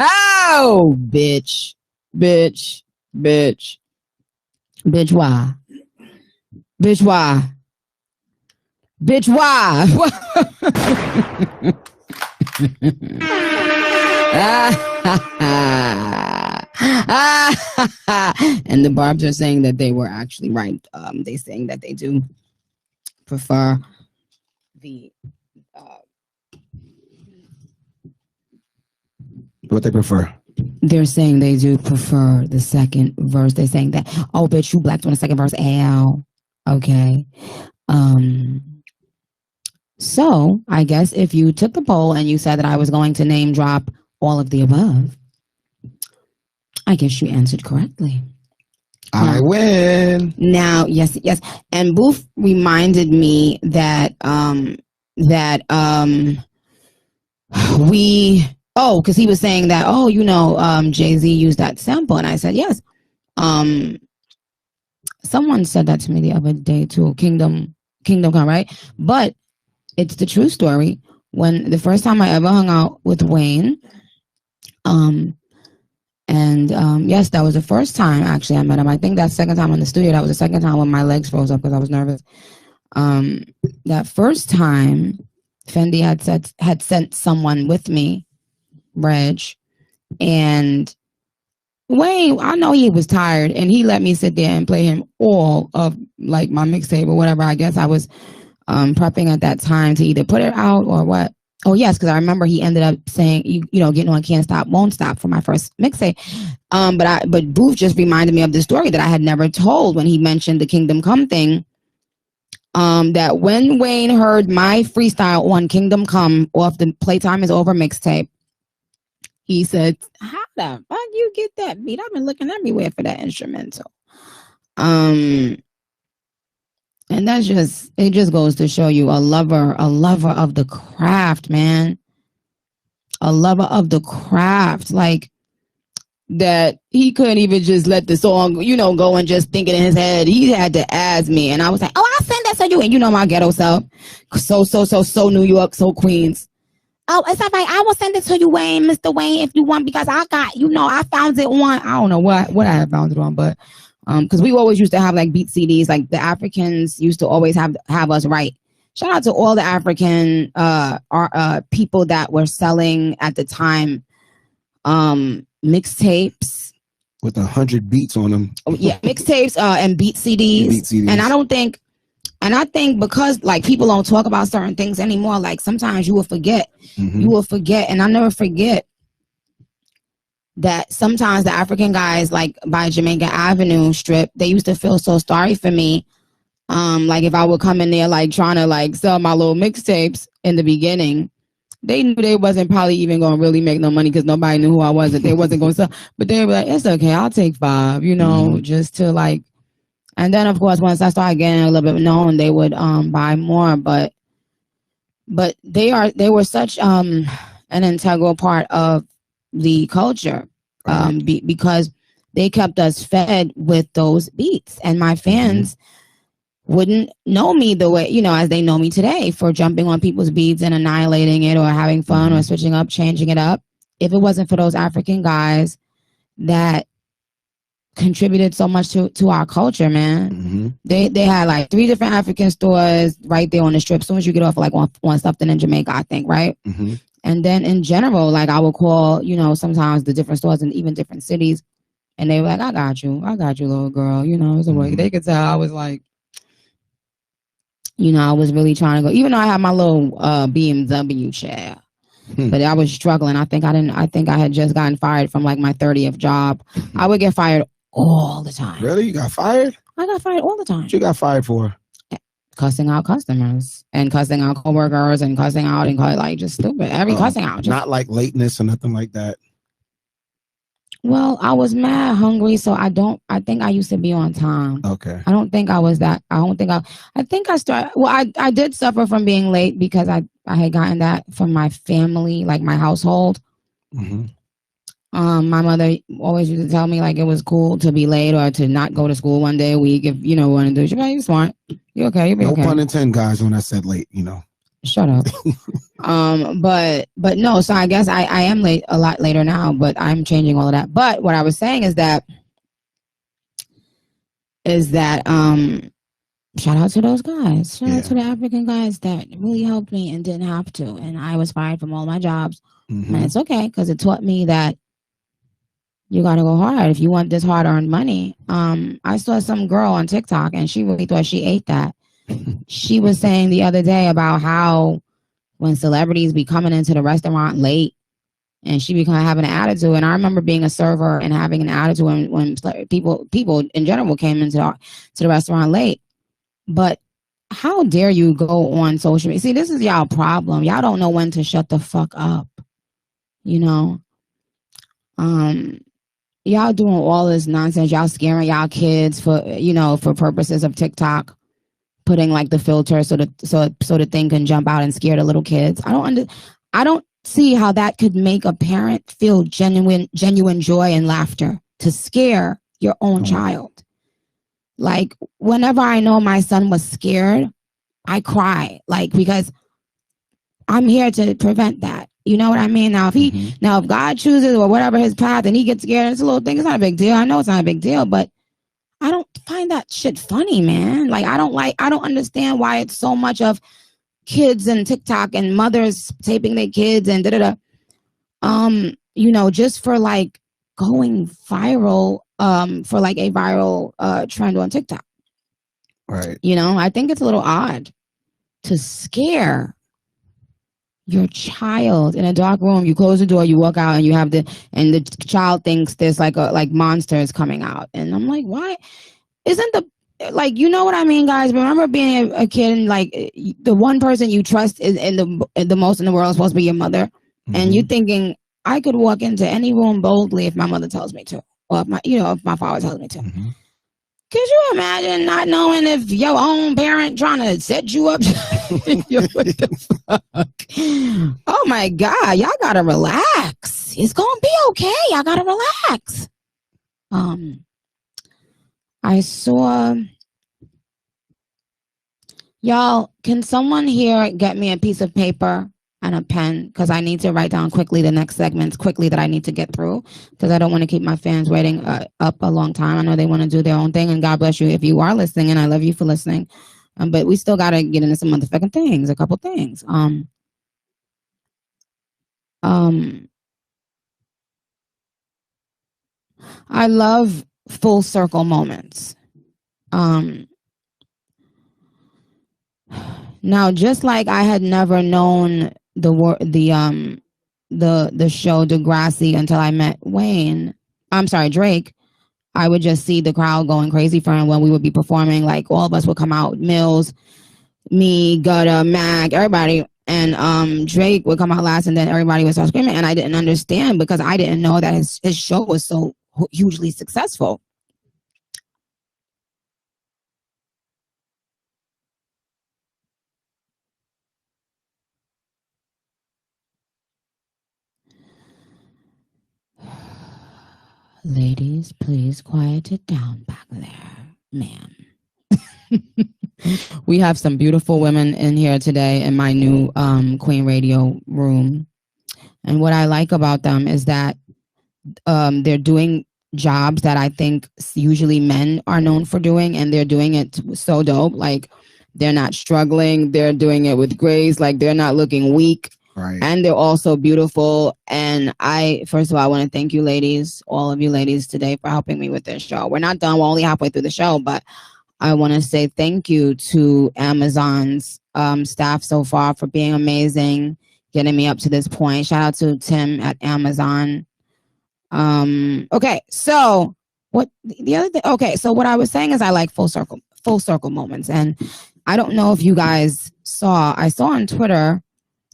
Oh, bitch. Bitch, why? Bitch, why? Bitch, why? And the Barbs are saying that they were actually right. They saying that they do prefer the what they prefer. They're saying they do prefer the second verse. They're saying that, oh, bitch, you blacked on the second verse. Ow. Okay. So I guess if you took the poll and you said that I was going to name drop all of the above, I guess you answered correctly. I win. Now, yes. And Booth reminded me that because he was saying that, Jay-Z used that sample, and I said yes. Someone said that to me the other day too. Kingdom Come, right? But it's the true story. When the first time I ever hung out with Wayne, yes, that was the first time actually I met him. I think that second time in the studio, that was the second time when my legs froze up because I was nervous. That first time, Fendi had sent someone with me, Reg, and Wayne, I know he was tired, and he let me sit there and play him all of like my mixtape or whatever. I guess I was prepping at that time to either put it out or what. Oh yes, because I remember he ended up saying, getting on Can't Stop, Won't Stop for my first mixtape. But Booth just reminded me of the story that I had never told when he mentioned the Kingdom Come thing. That when Wayne heard my freestyle on Kingdom Come off the Playtime Is Over mixtape, he said, "How the fuck you get that beat? I've been looking everywhere for that instrumental." And it just goes to show you a lover of the craft, man. A lover of the craft, like that he couldn't even just let the song, go and just think it in his head. He had to ask me, and I was like, "Oh, I'll send that to you." And my ghetto self, so New York, so Queens. "Oh, it's all right. I will send it to you, Wayne, Mr. Wayne, if you want, because I got, I found it on, I don't know what I had found it on, but because we always used to have like beat CDs, like the Africans used to always have us write. Shout out to all the African people that were selling at the time mixtapes with 100 beats on them. Yeah, mixtapes and beat CDs. And I think because like people don't talk about certain things anymore, like sometimes you will forget. Mm-hmm. You will forget, and I never forget that sometimes the African guys, like by Jamaica Avenue Strip, they used to feel so sorry for me. Like if I would come in there like trying to like sell my little mixtapes in the beginning, they knew they wasn't probably even going to really make no money because nobody knew who I was, that they wasn't going to sell. But they were like, it's okay, I'll take 5, you know, just to like. And then of course once I started getting a little bit known, they would buy more. But they were such an integral part of the culture because they kept us fed with those beats, and my fans wouldn't know me the way, you know, as they know me today for jumping on people's beats and annihilating it or having fun or switching up, changing it up. If it wasn't for those African guys that contributed so much to our culture, man. They had like 3 different African stores right there on the Strip. As soon as you get off, like on something in Jamaica, I think, right? And then in general, like I would call, you know, sometimes the different stores in even different cities, and they were like, I got you, little girl. You know, it was a work. They could tell I was like, you know, I was really trying to go, even though I had my little BMW chair, but I was struggling. I think I had just gotten fired from like my 30th job. I would get fired all the time. Really? You got fired? I got fired all the time. What you got fired for? Cussing out customers and cussing out coworkers and cussing out and like just stupid. Cussing out. Not like lateness or nothing like that. Well, I was mad hungry, so I think I used to be on time. Okay. I don't think I was that. I think I started, well, I did suffer from being late because I had gotten that from my family, like my household. My mother always used to tell me like it was cool to be late or to not go to school one day a week if, you know, want to do it. She's like, you're smart. You're okay. You'll be okay. No pun intended, guys, when I said late, you know. Shut up. But no, so I guess I am late, a lot later now, but I'm changing all of that. But what I was saying is that shout out to those guys. Shout out to the African guys that really helped me and didn't have to. And I was fired from all my jobs. And it's okay because it taught me that you got to go hard if you want this hard-earned money. I saw some girl on TikTok and she really thought she ate that. She was saying the other day about how when celebrities be coming into the restaurant late and she be kind of having an attitude. And I remember being a server and having an attitude when people in general came into the restaurant late. But how dare you go on social media? See, this is y'all problem. Y'all don't know when to shut the fuck up. You know? Y'all doing all this nonsense. Y'all scaring y'all kids for purposes of TikTok. Putting like the filter so the thing can jump out and scare the little kids. I don't see how that could make a parent feel genuine joy and laughter to scare your own child. Like whenever I know my son was scared, I cry, like, because I'm here to prevent that. You know what I mean? Now if God chooses or whatever his path and he gets scared, it's a little thing. It's not a big deal. I know it's not a big deal, but I don't find that shit funny, man. Like, I don't understand why it's so much of kids and TikTok and mothers taping their kids and you know, just for like going viral, for like a viral trend on TikTok. Right. You know, I think it's a little odd to scare your child in a dark room. You close the door, you walk out, and you have the child thinks there's like monsters coming out, and I'm like, why isn't you know what I mean, guys? Remember being a kid and like the one person you trust is in the most in the world is supposed to be your mother, and you thinking I could walk into any room boldly if my mother tells me to, or if my father tells me to. Could you imagine not knowing if your own parent trying to set you up? What the fuck? Oh my God, y'all gotta relax. It's gonna be okay. Y'all gotta relax. I saw, y'all, can someone here get me a piece of paper and a pen? Because I need to write down quickly the next segments quickly that I need to get through, because I don't want to keep my fans waiting up a long time. I know they want to do their own thing, and God bless you if you are listening, and I love you for listening. But we still got to get into some motherfucking things, a couple things. I love full circle moments. Now, just like I had never known the the show Degrassi until I met Drake. I would just see the crowd going crazy for him when we would be performing. Like all of us would come out, Mills, me, Gutta, Mac, everybody, and Drake would come out last, and then everybody would start screaming, and I didn't understand because I didn't know that his show was so hugely successful. Ladies, please quiet it down back there, ma'am. We have some beautiful women in here today in my new Queen Radio room. And what I like about them is that they're doing jobs that I think usually men are known for doing, and they're doing it so dope. Like, they're not struggling. They're doing it with grace. Like, they're not looking weak. Right. And they're also beautiful. And first of all, I want to thank you ladies, all of you ladies today, for helping me with this show. We're not done. We're only halfway through the show, but I want to say thank you to Amazon's staff so far for being amazing, getting me up to this point. Shout out to Tim at Amazon. Okay, so what the other thing? Okay, so what I was saying is I like full circle moments, and I don't know if you guys I saw on Twitter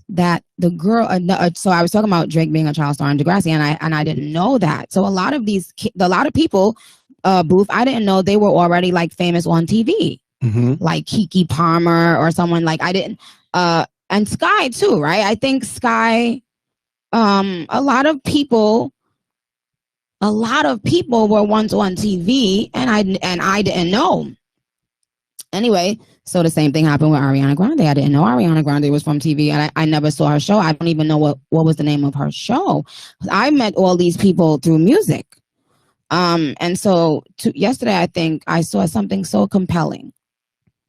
that the girl. So I was talking about Drake being a child star in Degrassi, and I didn't know that. So a lot of people. Booth, I didn't know they were already like famous on TV, like Keke Palmer or someone. Like I didn't, and Sky too, right? I think Sky, a lot of people were once on TV, and I didn't know. Anyway, so the same thing happened with Ariana Grande. I didn't know Ariana Grande was from TV, and I never saw her show. I don't even know what was the name of her show. I met all these people through music. And so yesterday, I think I saw something so compelling.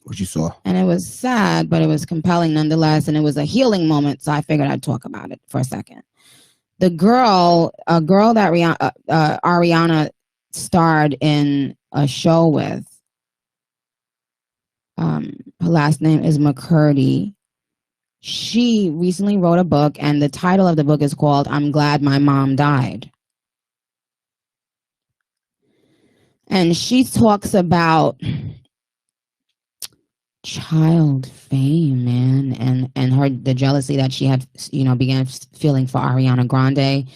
What you saw? And it was sad, but it was compelling nonetheless. And it was a healing moment. So I figured I'd talk about it for a second. A girl that Ariana starred in a show with, her last name is McCurdy. She recently wrote a book, and the title of the book is called I'm Glad My Mom Died. And she talks about child fame, man, and the jealousy that she had, began feeling for Ariana Grande,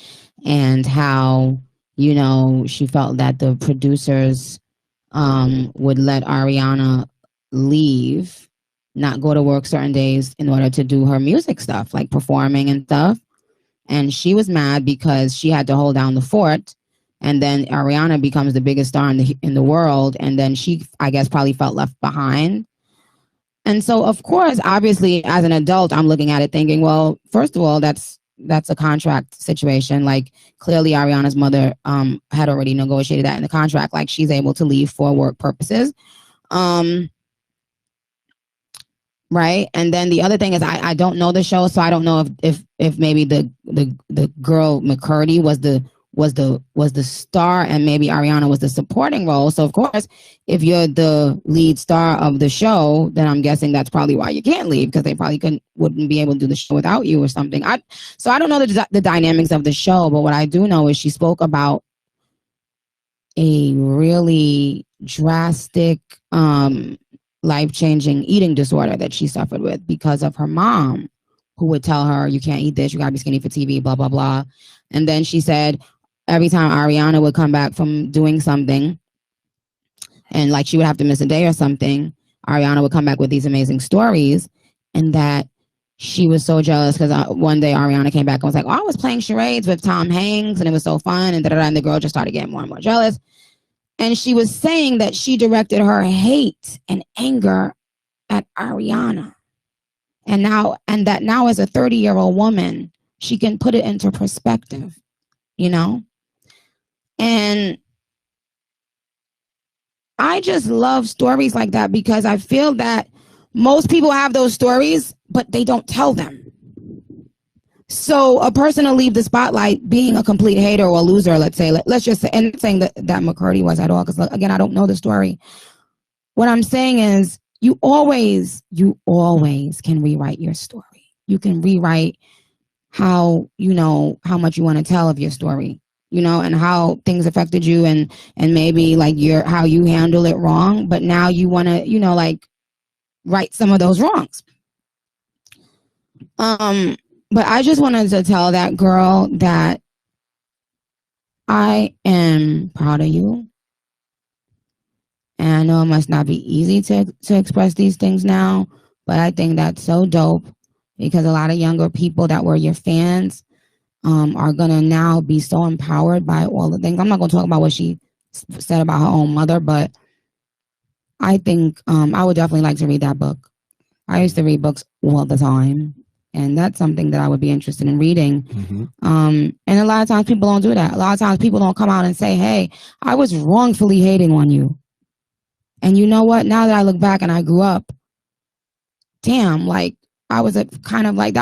and how, she felt that the producers would let Ariana leave, not go to work certain days in order to do her music stuff, like performing and stuff. And she was mad because she had to hold down the fort. And then Ariana becomes the biggest star in the world. And then she, I guess, probably felt left behind. And so, of course, obviously, as an adult, I'm looking at it thinking, well, first of all, that's a contract situation. Like, clearly Ariana's mother had already negotiated that in the contract. Like, she's able to leave for work purposes. Right. And then the other thing is I don't know the show, so I don't know if maybe the girl McCurdy was the star, and maybe Ariana was the supporting role. So of course, if you're the lead star of the show, then I'm guessing that's probably why you can't leave, because they probably wouldn't be able to do the show without you or something. So I don't know the dynamics of the show, but what I do know is she spoke about a really drastic, life-changing eating disorder that she suffered with because of her mom, who would tell her, you can't eat this, you gotta be skinny for TV, blah, blah, blah. And then she said every time Ariana would come back from doing something, and like she would have to miss a day or something, Ariana would come back with these amazing stories, and that she was so jealous because one day Ariana came back and was like, oh, I was playing charades with Tom Hanks and it was so fun, and and the girl just started getting more and more jealous. And she was saying that she directed her hate and anger at Ariana. And that now as a 30-year-old woman, she can put it into perspective, And I just love stories like that, because I feel that most people have those stories, but they don't tell them. So a person will leave the spotlight being a complete hater or a loser, let's say. Let's just say, and not saying that McCurdy was at all, because again, I don't know the story. What I'm saying is you always can rewrite your story. You can rewrite how much you want to tell of your story, and how things affected you, and maybe like how you handle it wrong, but now you want to, like right some of those wrongs. But I just wanted to tell that girl that I am proud of you. And I know it must not be easy to express these things now, but I think that's so dope because a lot of younger people that were your fans are going to now be so empowered by all the things. I'm not going to talk about what she said about her own mother, but I think I would definitely like to read that book. I used to read books all the time, and that's something that I would be interested in reading. Mm-hmm. And a lot of times people don't do that. A lot of times people don't come out and say, hey, I was wrongfully hating on you. And you know what? Now that I look back and I grew up, damn, like I was that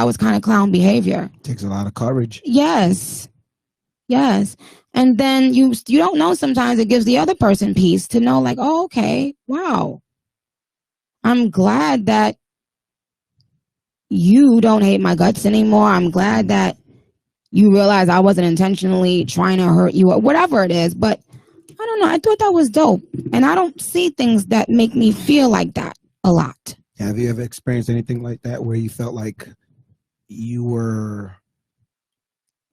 was kind of clown behavior. Takes a lot of courage. Yes. And then you don't know, sometimes it gives the other person peace to know like, oh, okay, wow. I'm glad that you don't hate my guts anymore. I'm glad that you realize I wasn't intentionally trying to hurt you or whatever it is. But I don't know. I thought that was dope. And I don't see things that make me feel like that a lot. Have you ever experienced anything like that where you felt like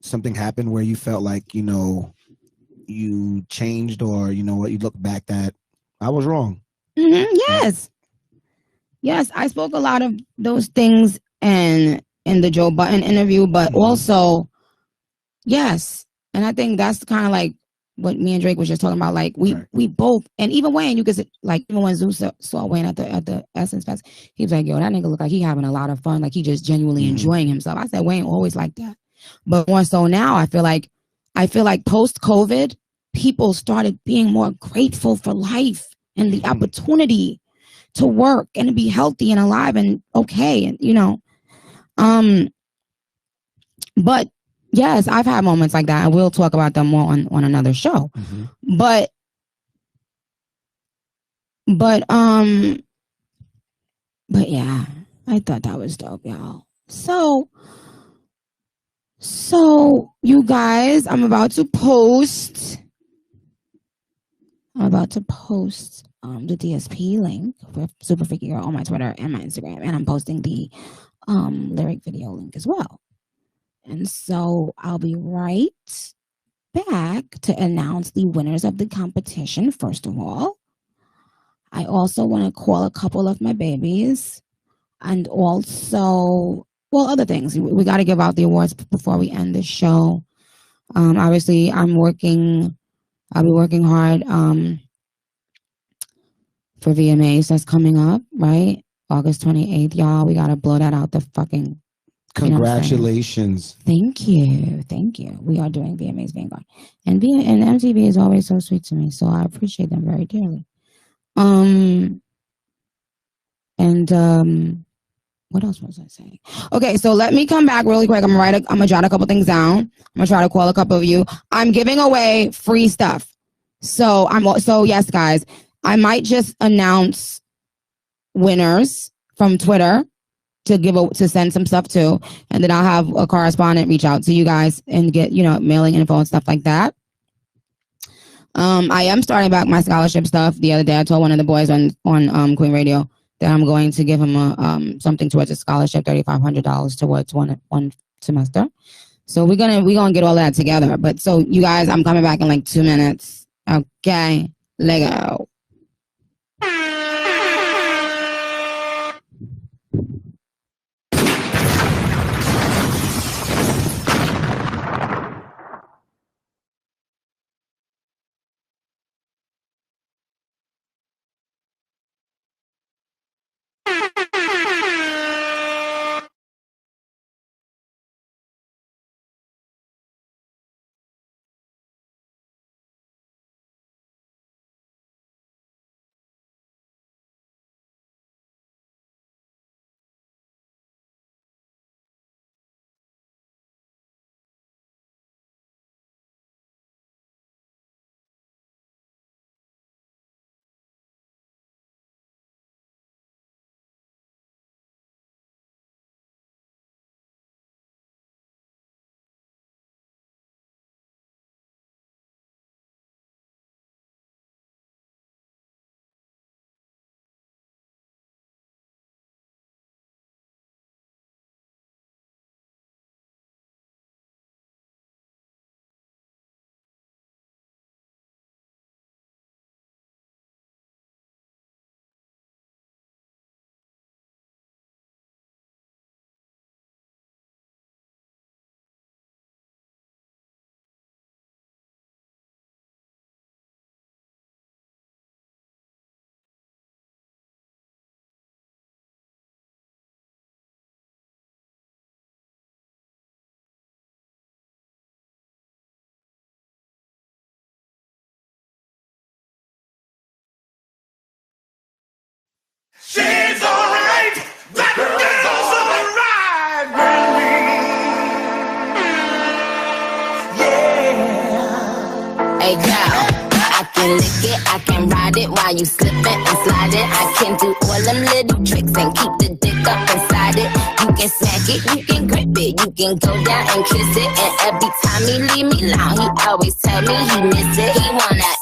something happened where you felt like, you changed, or, what, you look back that I was wrong? Mm-hmm. Yes. I spoke a lot of those things in the Joe Budden interview, but also, yes. And I think that's kind of like what me and Drake was just talking about. Like we both, and even Wayne, you could like, even when Zeus saw Wayne at the Essence Fest, he was like, yo, that nigga look like he having a lot of fun. Like he just genuinely enjoying himself. I said, Wayne always like that. But more so now, I feel like post-COVID, people started being more grateful for life and the opportunity to work and to be healthy and alive and okay. And, but yes, I've had moments like that, and we'll talk about them more on another show. Mm-hmm. But yeah, I thought that was dope, y'all. So you guys, I'm about to post the DSP link for Super Freaky Girl on my Twitter and my Instagram, and I'm posting the lyric video link as well. And so I'll be right back to announce the winners of the competition. First of all, I also want to call a couple of my babies, and also, well, other things. We got to give out the awards before we end the show. Obviously, I'll be working hard for VMAs that's coming up, right? August 28th, y'all. We got to blow that out the fucking... Congratulations. Thank you. We are doing VMAs Vanguard. And MTV is always so sweet to me, so I appreciate them very dearly. What else was I saying? Okay, so let me come back really quick. I'm gonna jot a couple things down. I'm gonna try to call a couple of you. I'm giving away free stuff. So yes, guys, I might just announce winners from Twitter to send some stuff to, and then I'll have a correspondent reach out to you guys and get mailing info and stuff like that. I am starting back my scholarship stuff. The other day, I told one of the boys on Queen Radio that I'm going to give him something towards a scholarship, $3,500 towards one semester. So we're gonna get all that together. But so you guys, I'm coming back in like 2 minutes. Okay, Lego. Hey girl, I can lick it, I can ride it while you slipping and sliding. I can do all them little tricks and keep the dick up inside it. You can smack it, you can grip it, you can go down and kiss it. And every time he leave me alone, he always tell me he miss it. He wanna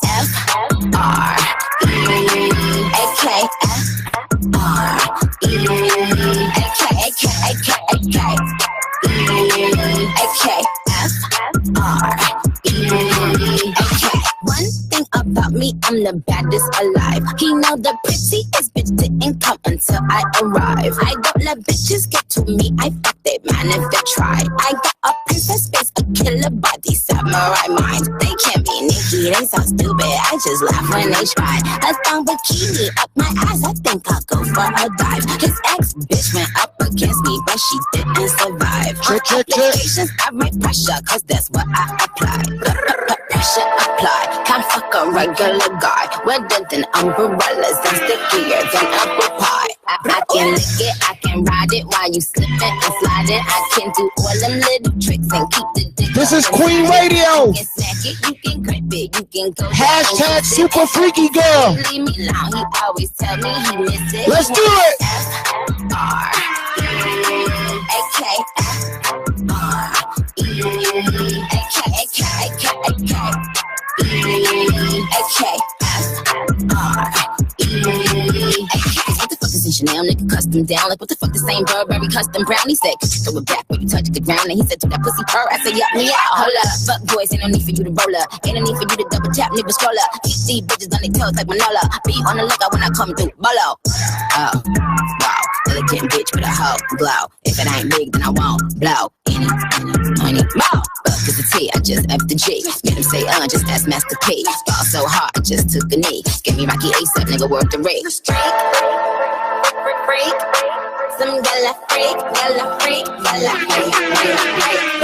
One thing about me, I'm the baddest alive. He know the prettiest bitch didn't come until I arrive. I don't let bitches get to me, I fuck they man if they try. I got a princess face, a killer body, samurai mind. They can't be Nicki, they so stupid, I just laugh when they try. A thong bikini up my ass, I think I'll go for a dive. His ex-bitch went up against me, but she didn't survive. On applications, I write pressure, cause that's what I apply. Pressure apply, can't fuck a regular guy. Wetter than umbrellas, I'm stickier than apple pie. I can lick it, I can ride it while you slipping and sliding. I can do all them little tricks and keep the dick. This is Queen Radio. You can snack it, you can grip it, you can go. Hashtag super freaky girl. Leave me alone, he always tell me he miss it. Let's do it. Chanel nigga custom down, like what the fuck the same Burberry custom brown. He said, throw it back when you touch the ground. And he said, to that pussy purr. I said, yup me out. Hold up, fuck boys, ain't no need for you to roll up. Ain't no need for you to double tap, nigga scroll up. Keep these bitches on their toes like Manola. Be on the lookout when I come through, bolo. Oh, wow, elegant bitch with a hoe glow. If it ain't big, then I won't blow. Any, money, more. Fuck is the T, I just F the G. Made him say, just ask Master P. Fall so hard, I just took a knee. Give me Rocky ASAP, nigga, worth the rate. Freak, some gala freak, gala freak, gala freak.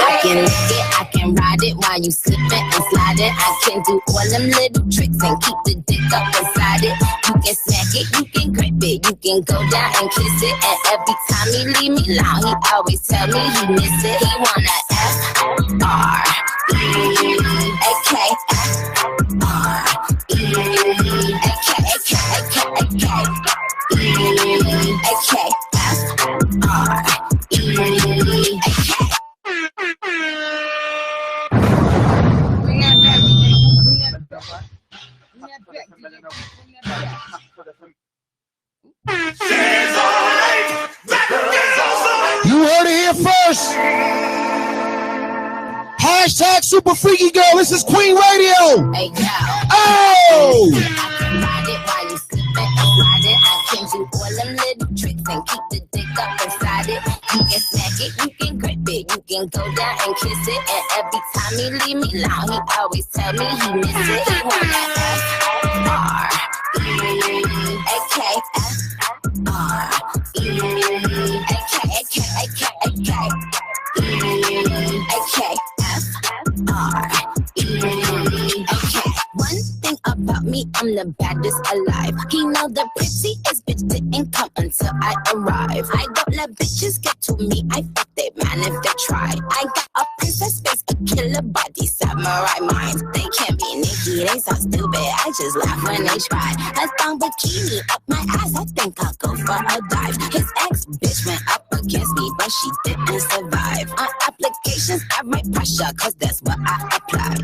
I can lick it, I can ride it while you slipping and sliding. I can do all them little tricks and keep the dick up inside it. You can snack it, you can grip it, you can go down and kiss it. And every time he leave me alone, he always tell me he miss it. He wanna You heard it here first. Hashtag super freaky girl. This is Queen Radio. Hey, oh! I can ride it while you slipping and sliding. I can do all them little tricks and keep the dick up inside it. You can snack it, you can grip it, you can go down and kiss it. And every time he leave me alone, he always tell me he miss it. He wanna One thing about me, I'm the baddest alive. He know the prettiest bitch didn't come until I arrive. I don't let bitches get to me, I fuck they man if they try. I got a princess face, a killer body, samurai mind. They can't be Nicki, they so stupid, I just laugh when they try. A thong bikini up my ass, I think I'll go for a dive. His ex-bitch went up against me, but she didn't survive. On applications, I write pressure, cause that's what I apply.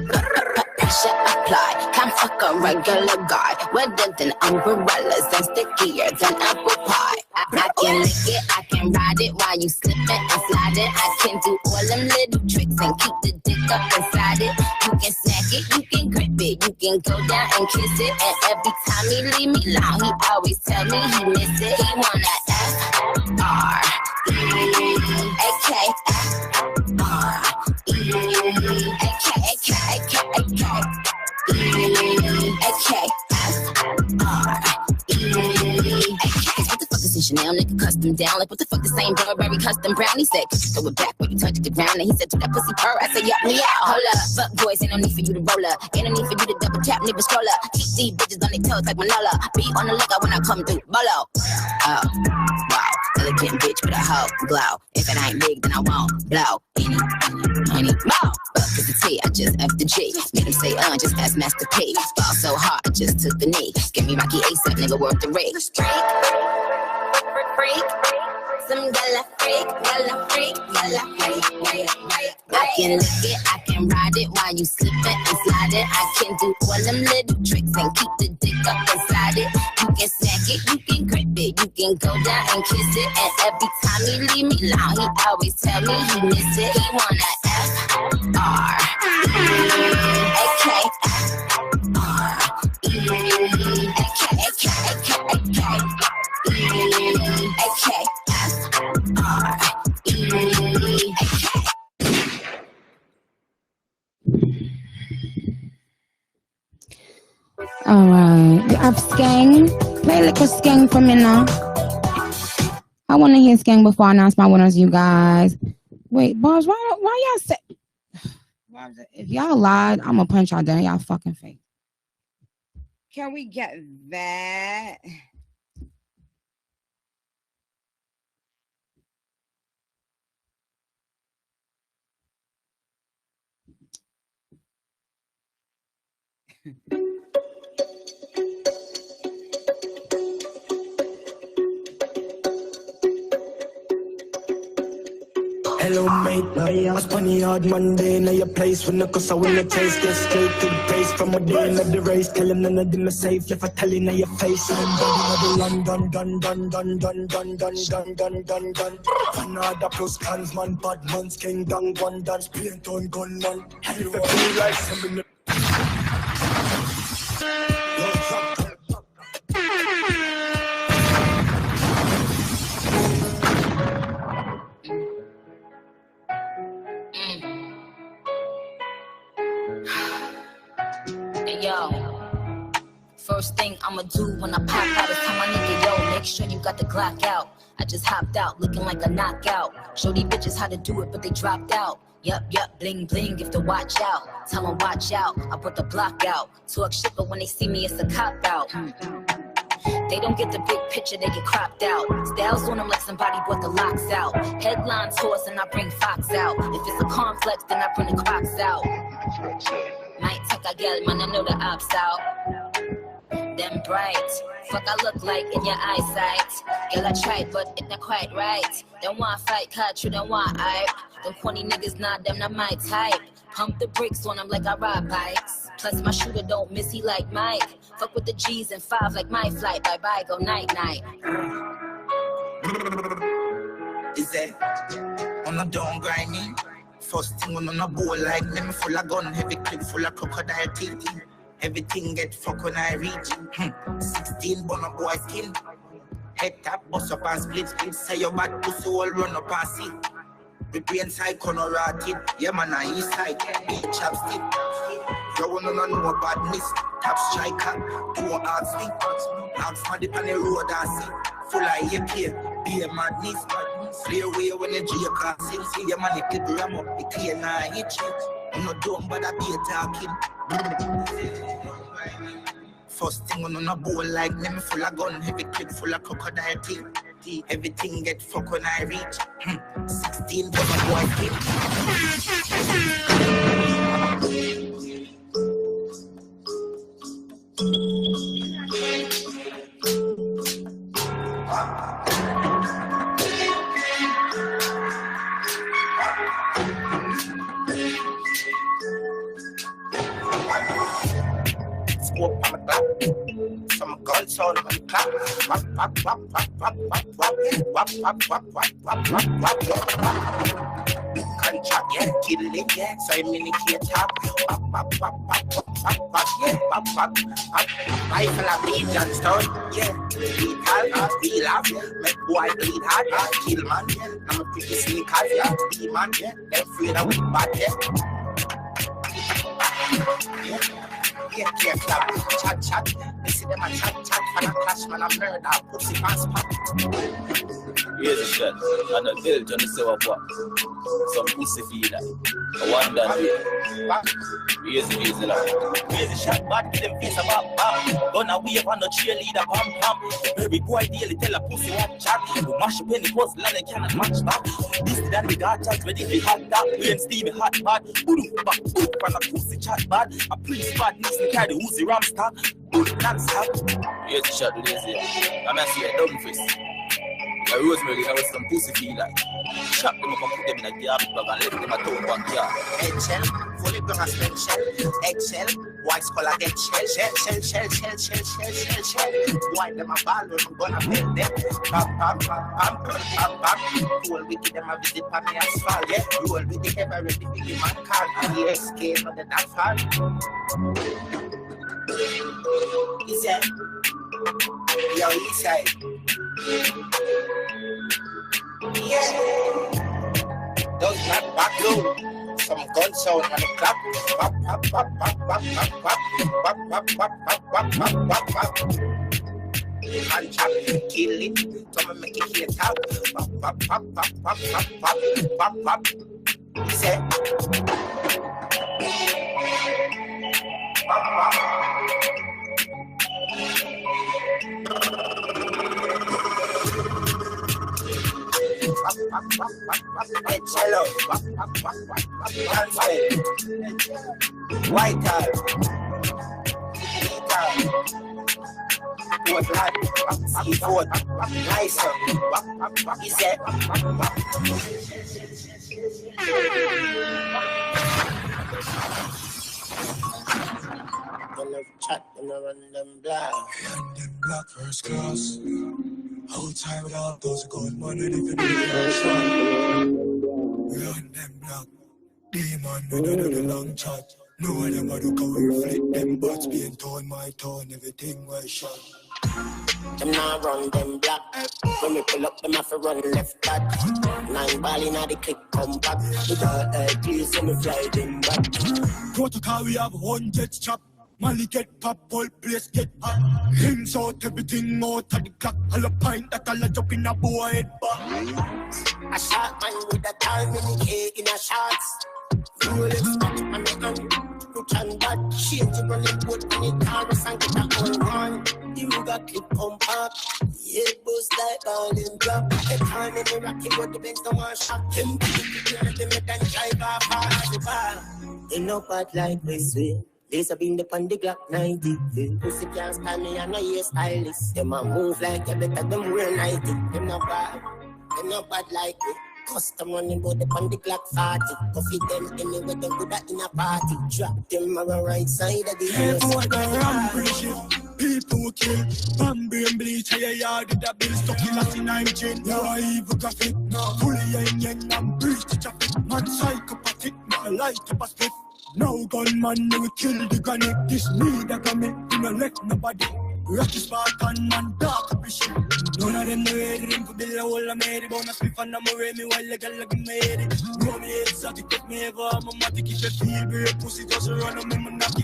Pressure apply, can't fuck a regular guy. Wetter than umbrellas and stickier than apple pie. I can lick it, I can ride it while you slipping and sliding. I can do all them little tricks and keep the dick up inside it. You can snack it, you can grip it, you can go down and kiss it. And every time he leave me alone, he always tell me he miss it. He wanna Chanel nigga custom down, like what the fuck the same Burberry custom brown. He said, throw it back when you touch the ground. And he said, to that pussy purr. I said, yup me out. Hold up, fuck boys, ain't no need for you to roll up. Ain't no need for you to double tap, nigga scroll up. Keep these bitches on their toes like Manola. Be on the lookout when I come through, bolo. Oh, wow, elegant bitch with a hoe glow. If it ain't big, then I won't blow. Any, more. Fuck is the meditate, I just F the J. Made him say, just ask Master P. Fall so hard, I just took the knee. Give me Rocky ASAP, nigga, worth the rate. Freak. Some gala freak. I can lick it, I can ride it while you slipping and sliding. I can do all them little tricks and keep the dick up inside it. You can snack it, you can grip it, you can go down and kiss it. And every time he leave me alone, he always tell me he miss it. He wanna Alright, we have Skeng. Play a little Skeng for me now. I want to hear Skeng before I announce my winners, you guys. Wait, boss, why y'all say... If y'all lied, I'm going to punch y'all down y'all fucking face. Can we get that? Hello mate, I spun the hard Monday in your place when the cause I win the taste. Get straight to the base from a day in the race. Tell him none of them are safe if I tell him in your face. I'm done. Another plus cans man, bad man's king, dang one dance, paint on gun man. If I feel like something. First thing I'ma do when I pop out is tell my nigga, yo, make sure you got the Glock out. I just hopped out looking like a knockout. Show these bitches how to do it, but they dropped out. Yup, bling bling, if to watch out. Tell them watch out, I put the block out. Talk shit, but when they see me, it's a cop out. They don't get the big picture, they get cropped out. Styles on them like somebody brought the locks out. Headlines horse and I bring Fox out. If it's a complex, then I bring the Crocs out. Might take a girl, man, I know the ops out. Them bright, fuck I look like in your eyesight. Girl, I tried, but it not quite right. Don't want fight, catch you, don't want hype. Them corny niggas, not them, not my type. Pump the brakes on them like I ride bikes. Plus my shooter don't miss, he like Mike. Fuck with the G's and 5 like my flight. Bye-bye, go night-night. Is that on a down grinding? First thing on a bowl like them full of gun, heavy clip full of crocodile teeth. Everything get fuck when I reach 16 bun up boy skin. Head tap, bust up and split. Say your bad pussy all run up and see. The brain side corner rotted. Yeah man, I east side, big chapstick. You wanna know badness. Tap striker, do a hard swing. Hard smarty on the road and see. Full of AK, be a madness. Clear way when the J-car sing. See your money, clip ram up, the clear now hit you. I'm not dumb, but I be a talking. First thing on a bowl like them full of gun, heavy clip full of crocodile teeth. Everything get fuck when I reach 16 for my boy kid. Scope on the clock, some guns on the clock. Wap, wap, wap, wap, wap, wap, wap, wap, wap, wap, wap, wap, wap, wap. Contract, yeah, kill it, yeah. So I minicate top. Wap, wap, wap, wap, wap, wap, yeah. Wap, wap, wap. Rifle a beat and stone, yeah. Beat hard, we laugh, make boy bleed hard, kill man, yeah. I'm a pretty sneak hard, yeah. Be man, yeah. They're afraid of it, bad, yeah. Yeah, chat. They see them a chat, for the clash, man, I'm murder, pussy pass pop. Here's a shot. And a bill to say what? Some pussy feel like. I want that. Here's a lot. Here's a shot. Bad with them face about bam. Gonna wave on the cheerleader pam pam. Every boy daily tell a pussy one chat. We mash up in the puzzle and they cannot match back. This is that we got chat ready to hot that. We and Stevie hot bad. Boom back boom on a pussy chat bad. A pretty bad needs to carry Uzi ram stock. Boom non-stop. Here's a shot with this here. I'm gonna see a dumb face. The Rosemary, that was some pussy feel like. Chop them up and put them in a garbage bag and let them a town backyard. Eggshell, fully grown as shell. Eggshell, white collar get shell. White them a ball when I'm gonna build them. Pam. Roll with them a visit for me asphalt, yeah. Roll with the ever ready to give man call. ESK, not the that fall. Is that? Yo, inside. Yeah. Those not back low. Some gun sound on the clock. Pop, pop, pop, pop, pop, pop, pop, pop, pop, pop, pop, pop, pop. And chop, kill it. Come and make it here top. Pop, pop, pop, pop, pop, pop, pop, pop, pop. Say. Pop, pop. Cello, white guitar, what like, keyboard, nicer, is that? Gonna chat, gonna run them black. Run them black first class. Whole time without those gold money, if you do run them black. Demon, we don't do the long chat. No them a look how we reflect them butts being torn, my tone, everything was shot. Them now run them black. When we pull up, them have to run left back. 9 ball in the click, come back. With all keys, so we fly them back. Protocol, we have 1 chop. Molly get pop, whole place get hot. Rims out, everything out of the clock. All a pint that all a jump in a boy head back. A shot man with a time in the cake in a shots. Rolex watch on the hand. Look and bad, change the running boat on the Taurus and get a whole run. The Ruger clip come back. Yeah, boost like all in drop. The time in the rocky but the Benz don't want shock. Them people let them make them drive off the bar. They no bad like this way. This have been the Pandy Glock 90. Pussy can't stand me and I hear stylist. Them a move like you better them wear 90. Them not bad like me. Custom running bout the Pandy Glock 40. Coffee them anywhere them good at in a party. Drop them on the right side of the house. People the rampage, people kill. Bambi and bleach, I yard with the bill stuck in last in 19. No evil graphic, fully yen and breach the traffic. Man psychopathic, not light up a split. No gunman, we kill the gunny. This me that got me, you no let nobody. Rocky Spartan, man, dark up shit. None of them know anything for the whole of me. Bonus me fan, I'm away me while the girl like me. Know me exotic, take me ever. I'm a matic, if you feel very pussy, just run on me, knock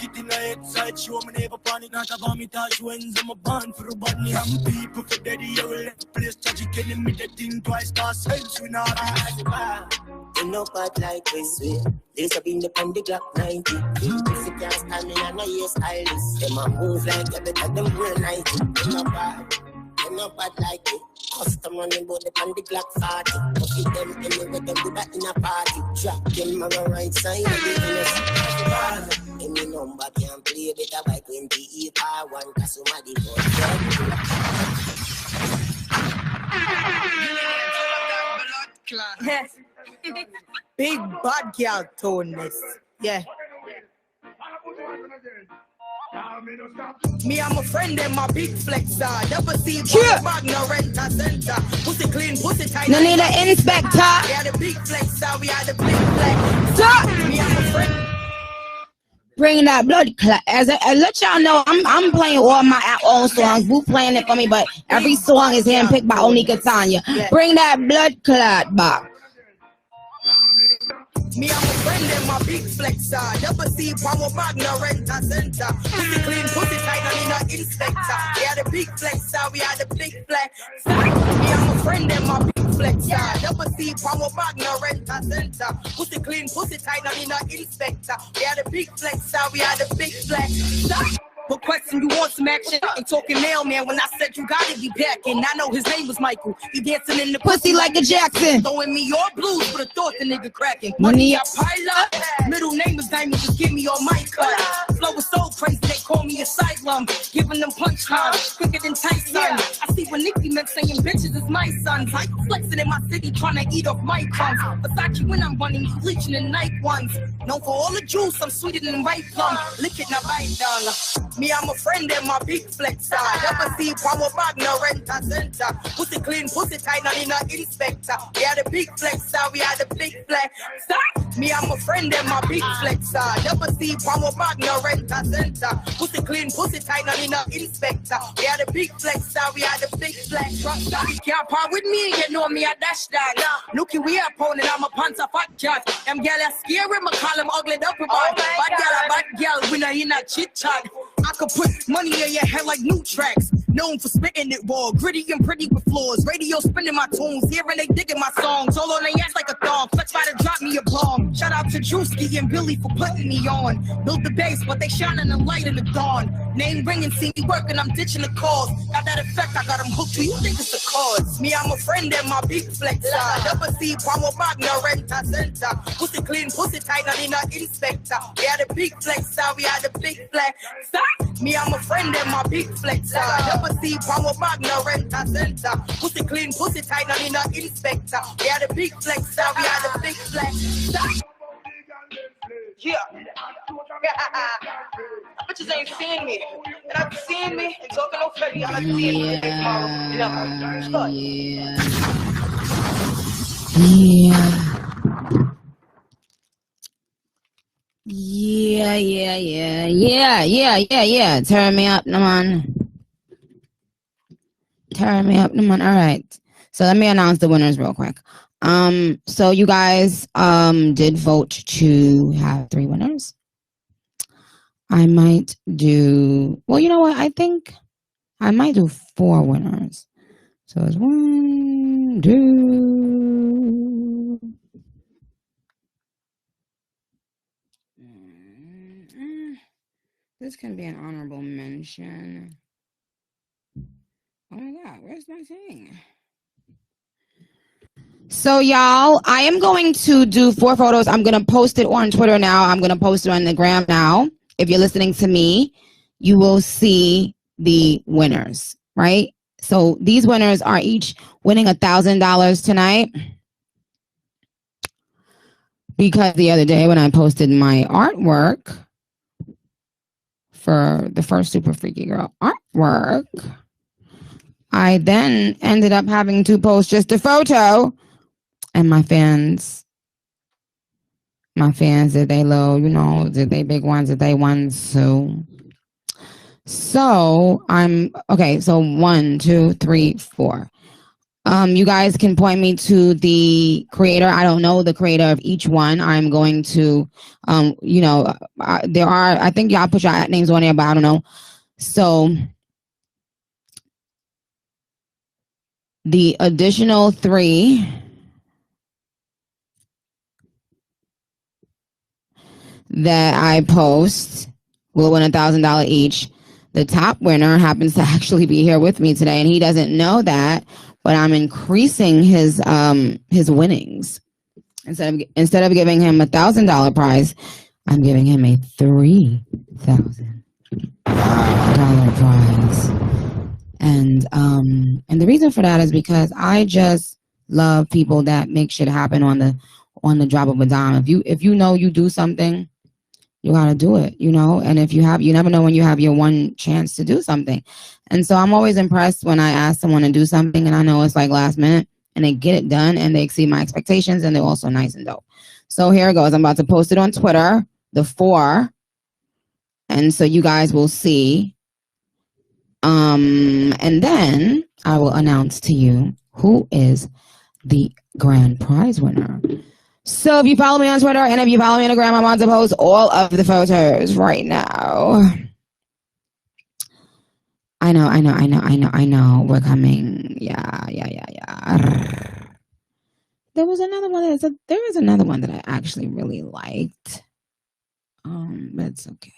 it in the head side, show me never panic. Not about me touch wins, I'm a band for a bunny. I'm people for daddy, I will let the place tragic. Killing me the thing twice, cause sense we not ain't no bad like this way. This have been the Pandy Glock 90. Pussy can't stand me and I hear stylist. Them a move like you better them wear 90. They no bad like it. Custom running bout the Pandy Glock 40. Coffee them anywhere them do that in a party. Drop them on the right side of the innocent. Any number can't play better by 28 R1 cause somebody Yes. Big bad girl toneness. Yeah. Me and my friend, them my big flexer. Never see bag, no rent a center. Pussy clean, pussy tight. No need an inspector. We are the big flexer. We are the big flexer. Me and my friend. Bringing that blood clot. As I let y'all know, I'm playing all my own songs. Boo playing it for me, but every song is handpicked by Onika Tanya. Yeah. Bring that blood clot back. Me, I'm a friend and my big flexer. Never see power magna renta center. Pussy clean, pussy tight, I need an inspector. We are the big flexer, we are the big flexer. Me, I'm a friend and my big flexer. Never see power magna renta center. Pussy clean, pussy tight, I need an inspector. We are the big flexer, we are the big flexer. What question you want some action? Ain't talking mailman when I said you gotta be packing. I know his name was Michael. He dancing in the pussy like a Jackson. Throwing me all blues for the thought the nigga cracking. Money I pile up. Middle name is Diamond, just give me all my cut. Flow is so crazy, they call me asylum. Giving them punchlines, quicker than Tyson. I see when Nicki Minaj saying bitches is my sons. I flexing in my city trying to eat off my crumbs. Versace when I'm running, you bleaching in night ones. Known for all the juice, I'm sweeter than white plum. Lick it, now bite down. Me, I'm a friend and my big flexer. Never see power magna renta center. Pussy clean, pussy tight, I need an inspector. We are the big flexer, we are the big flexer. Me, I'm a friend and my big flexer. Never see power magna renta center. Pussy clean, pussy tight, I need an inspector. We are the big flexer, we are the big flexer. You can't part with me, you know me, I dash that. Looky, we are opponent, I'm a panther fat cat. Them girl are scary, I call them ugly up about. Bad girl, winner in a chit chat. I could put money in your head like new tracks. Known for spitting it raw, gritty and pretty with flaws. Radio spinning my tunes, hearing they digging my songs. All on their ass like a thong, flex by to drop me a bomb. Shout out to Drewski and Billy for putting me on. Build the base, but they shining the light in the dawn. Name ringing, see me working, I'm ditching the calls. Got that effect, I got them hooked. Who you think it's the cause? Me, I'm a friend and my big flexer. Never see power magna renta center. Pussy clean, pussy tight, I need an inspector. We are the big flexer, we are the big flexer. Me, I'm a friend and my big flexer. Never see power magna renta center. Pussy clean, pussy tight, I need an inspector. We are the big flexer, we are the big flexer. Yeah. Bitches ain't seeing me. And I've seen me and talking no petty. I'm like, Yeah. Turn me up, no man. All right. So let me announce the winners real quick. So you guys did vote to have 3 winners. I might do, well, you know what? I think I might do 4 winners. So it's 1, 2. This can be an honorable mention. Oh my God, where's my thing? So y'all, I am going to do 4 photos. I'm going to post it on Twitter now. I'm going to post it on the gram now. If you're listening to me, you will see the winners, right? So these winners are each winning $1,000 tonight. Because the other day when I posted my artwork for the first Super Freaky Girl artwork, I then ended up having to post just a photo. And my fans, did they low, you know, did they big ones, did they ones too? So I'm, okay, so 1, 2, 3, 4. You guys can point me to the creator. I don't know the creator of each one. I'm going to, you know, there are, I think y'all put your names on there, but I don't know. So the additional 3 that I post will win $1,000 each. The top winner happens to actually be here with me today, and he doesn't know that, but I'm increasing his winnings. Instead of giving him $1,000 prize, I'm giving him a $3,000 prize. And the reason for that is because I just love people that make shit happen on the drop of a dime. If you know you do something, you gotta do it, you know. And if you never know when you have your one chance to do something. And so I'm always impressed when I ask someone to do something and I know it's like last minute and they get it done and they exceed my expectations and they're also nice and dope. So here it goes. I'm about to post it on Twitter, the 4, and so you guys will see. And then I will announce to you who is the grand prize winner. So if you follow me on Twitter and if you follow me on Instagram, I'm on to post all of the photos right now. I know. We're coming. Yeah. There was another one that I actually really liked. But it's okay.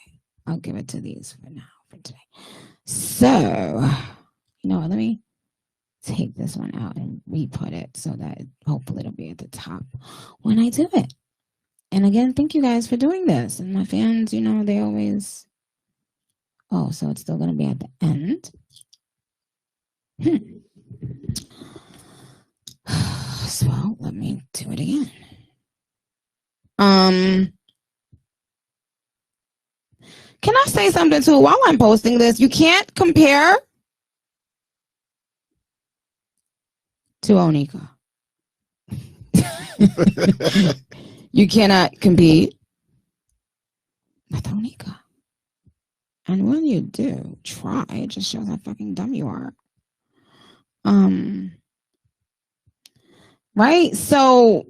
I'll give it to these for now, for today. So, you know what? Let me take this one out and re-put it so that hopefully it'll be at the top when I do it. And again, thank you guys for doing this. And my fans, you know, they always... Oh, so it's still going to be at the end. So let me do it again. Can I say something too? While I'm posting this, you can't compare to Onika. You cannot compete with Onika. And when you do, try. It just shows how fucking dumb you are. Right? So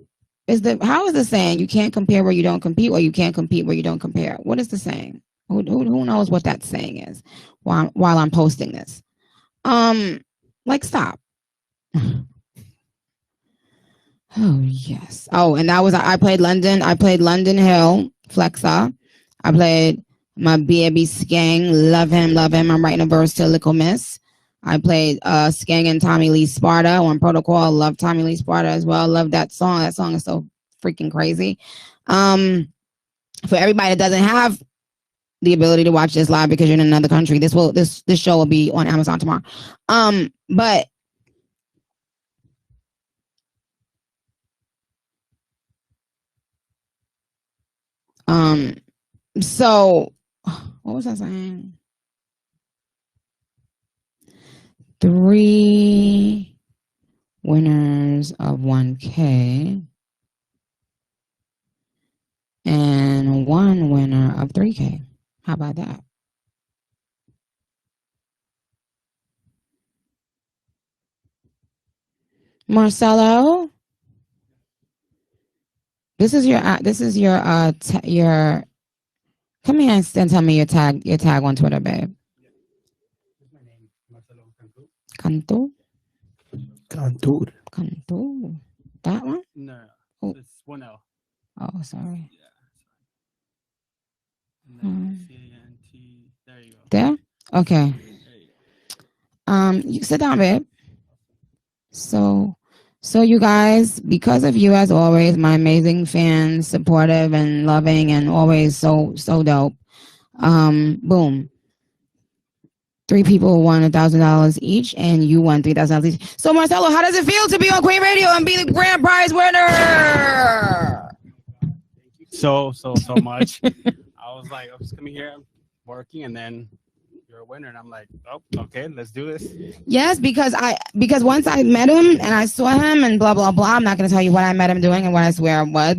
how is the saying? You can't compare where you don't compete, or you can't compete where you don't compare. What is the saying? Who knows what that saying is while I'm posting this? Like, stop. Oh, yes. Oh, and that was, I played London Hill, Flexa. I played my baby Skang, love him. I'm writing a verse to Little Miss. I played Skang and Tommy Lee Sparta on Protocol. Love Tommy Lee Sparta as well. Love that song. That song is so freaking crazy. For everybody that doesn't have the ability to watch this live because you're in another country, this show will be on Amazon tomorrow. So what was I saying? 3 winners of 1K and 1 winner of 3K. How about that? Marcelo, this is your come here and tell me your tag on Twitter, babe. Cantu. That one? No. Oh. It's 1L. Oh, sorry. Yeah. C-A-N-T. There you go. There? Okay. You sit down, babe. So you guys, because of you as always, my amazing fans, supportive and loving and always so dope. Boom. 3 people won $1,000 each, and you won $3,000 each. So Marcelo, how does it feel to be on Queen Radio and be the grand prize winner? So much. I was like, I'm just coming here, working, and then you're a winner, and I'm like, oh, okay, let's do this. Yes, because once I met him and I saw him and blah blah blah. I'm not gonna tell you what I met him doing and what I swear it was,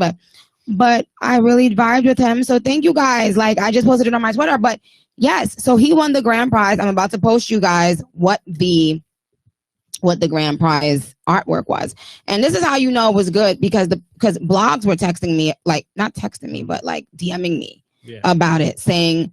but I really vibed with him. So thank you guys. Like, I just posted it on my Twitter, but yes, so he won the grand prize. I'm about to post you guys what the grand prize artwork was. And this is how you know it was good, because blogs were texting me, like, not texting me, but like DMing me about it, saying,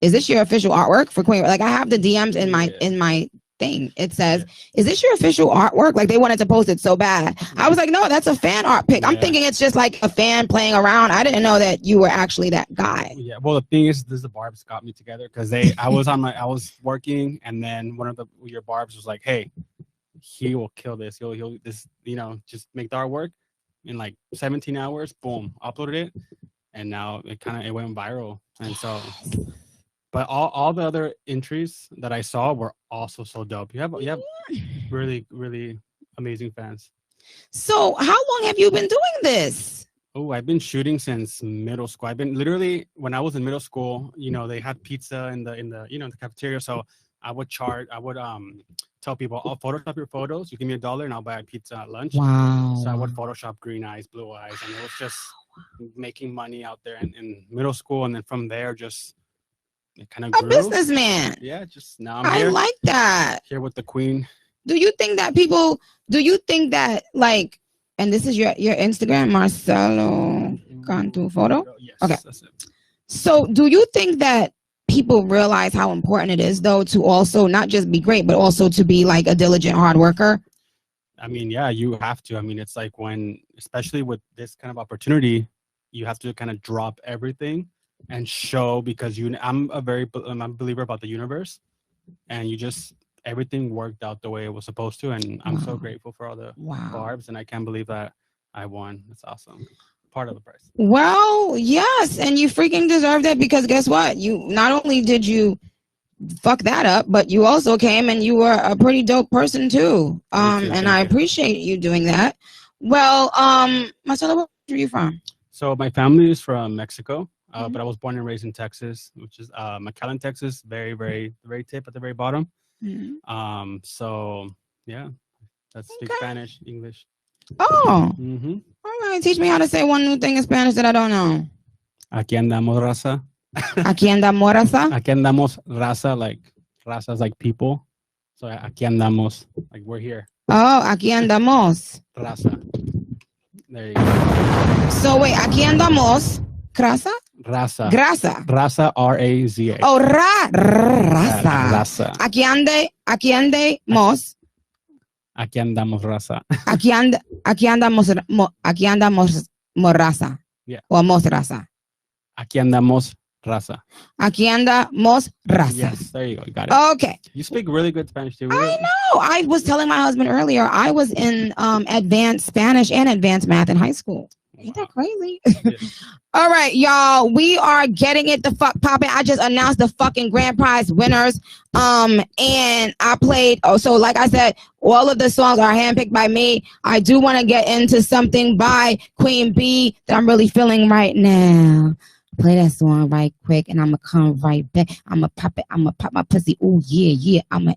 is this your official artwork for Queen? Like, I have the DMs in my thing. It says, is this your official artwork? Like, they wanted to post it so bad. I was like, no, that's a fan art pic. I'm thinking it's just like a fan playing around. I didn't know that you were actually that guy. Yeah. Well, the thing is, the Barbs got me together because I was working, and then one of your Barbs was like, hey, he will kill this. He'll this, just make the artwork in like 17 hours. Boom, uploaded it, and now it went viral. And so, but all the other entries that I saw were also so dope. You have really, really amazing fans. So how long have you been doing this? Oh, I've been shooting since middle school. I've been literally, when I was in middle school, they had pizza in the cafeteria. So I would tell people, I'll Photoshop your photos. You give me $1 and I'll buy a pizza at lunch. Wow. So I would Photoshop green eyes, blue eyes, and it was just making money out there in middle school. And then from there, just it kind of grew. A businessman. Yeah, just now I'm here. I like that. Here with the Queen. Do you think that And this is your Instagram, Marcelo Cantu photo? Yes, okay. That's it. So do you think that people realize how important it is, though, to also not just be great, but also to be like a diligent hard worker? I mean, yeah, you have to. I mean, it's like when, especially with this kind of opportunity, you have to kind of drop everything and show, because I'm a believer about the universe, and everything worked out the way it was supposed to, and I'm so grateful for all the barbs, and I can't believe that I won. It's awesome. Part of the price. Well, yes, and you freaking deserve that, because guess what? You not only did you fuck that up, but you also came and you were a pretty dope person too. And I appreciate you doing that. Well, Marcelo, where are you from? So my family is from Mexico, but I was born and raised in Texas, which is McAllen, Texas, very, very, very tip at the very bottom. Mm-hmm. So yeah, that's speak Spanish, English. Oh, all right. Teach me how to say one new thing in Spanish that I don't know. Aquí andamos, raza. Aquí andamos, raza. Aquí andamos, raza, like raza is like people. So aquí andamos, like we're here. Oh, aquí andamos. Raza. There you go. So wait, aquí andamos. Grasa? Raza. Grasa. Raza, R-A-Z-A. Oh, raza. Raza. Aquí andamos. Aquí andamos, raza. Aquí andamos raza. Yeah. O mos raza. Aquí andamos, raza. Aquí andamos raza. Yes, there you go. You got it. Okay. You speak really good Spanish too. I know. I was telling my husband earlier, I was in advanced Spanish and advanced math in high school. Ain't that crazy? All right, y'all. We are getting it the fuck popping. I just announced the fucking grand prize winners. And I played. Oh, so like I said, all of the songs are handpicked by me. I do want to get into something by Queen B that I'm really feeling right now. Play that song right quick, and I'ma come right back. I'ma pop it. I'ma pop my pussy. Oh yeah, yeah. I'ma.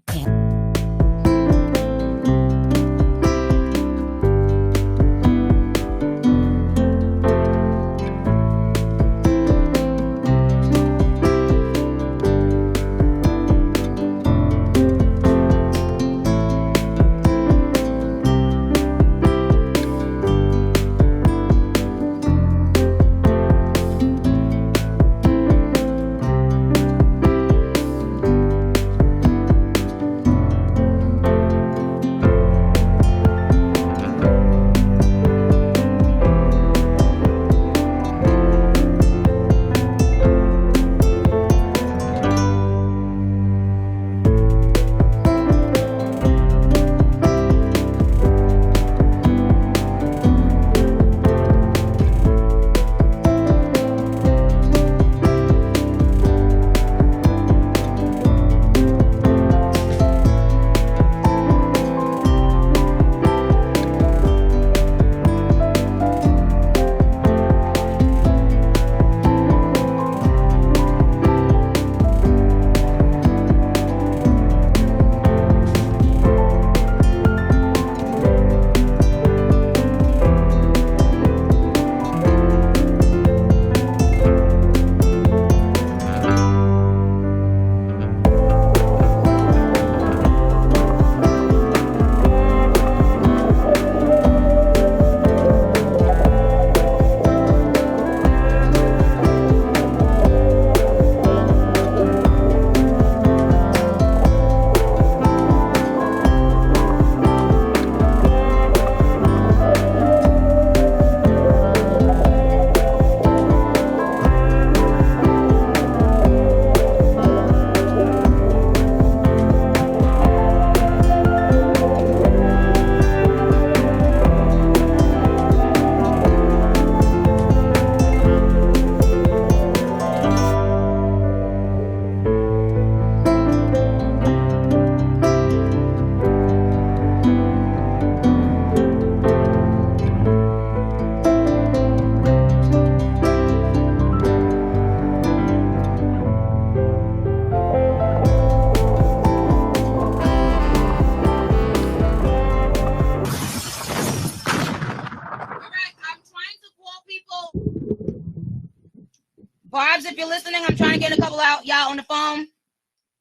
Barbs, if you're listening, I'm trying to get a couple out y'all on the phone.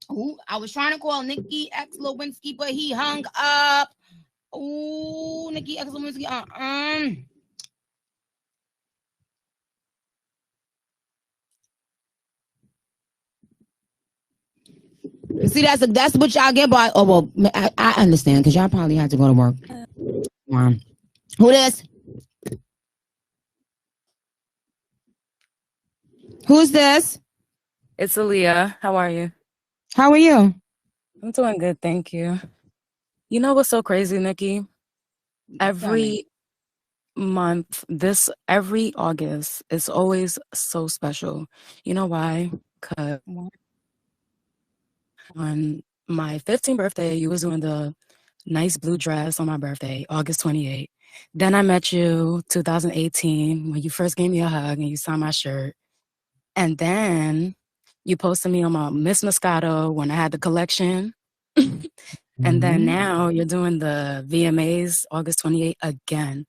Ooh, I was trying to call Nikki X Lewinsky, but he hung up. Ooh, Nicki X Lewinsky. See, that's what y'all get by. Oh well, I understand because y'all probably had to go to work. Who this? Who's this? It's Aaliyah. How are you? How are you? I'm doing good, thank you. You know what's so crazy, Nicki? Every month, every August, it's always so special. You know why? Because on my 15th birthday, you was doing the nice blue dress on my birthday, August 28th. Then I met you 2018 when you first gave me a hug and you saw my shirt. And then you posted me on my Miss Moscato when I had the collection. And then now you're doing the VMAs August 28th again.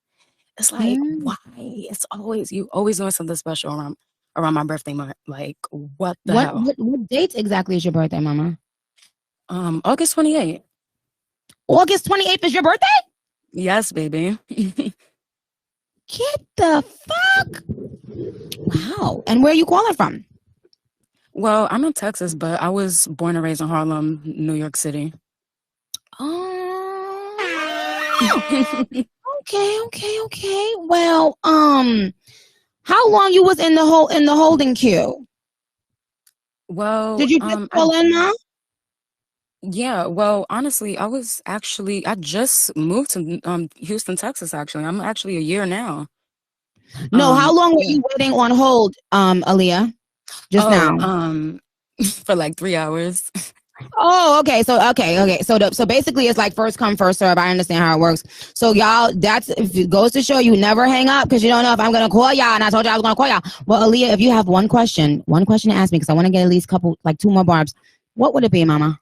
It's like, why? It's always, you always doing something special around my birthday month. Like, what the hell? What date exactly is your birthday, Mama? August 28th. August 28th is your birthday? Yes, baby. Get the fuck? Wow. And where are you calling from? Well, I'm in Texas, but I was born and raised in Harlem, New York City. Okay. Well, how long you was in the holding queue? Well, did you just call in now? Yeah, well, honestly, I just moved to Houston, Texas, actually. I'm actually a year now. No, how long were you waiting on hold, Aaliyah? Just now? For like 3 hours. Oh, okay. So basically it's like first come, first serve. I understand how it works. So y'all, if it goes to show you never hang up because you don't know if I'm gonna call y'all, and I told you I was gonna call y'all. Well, Aaliyah, if you have one question to ask me, because I want to get at least two more barbs, what would it be, Mama?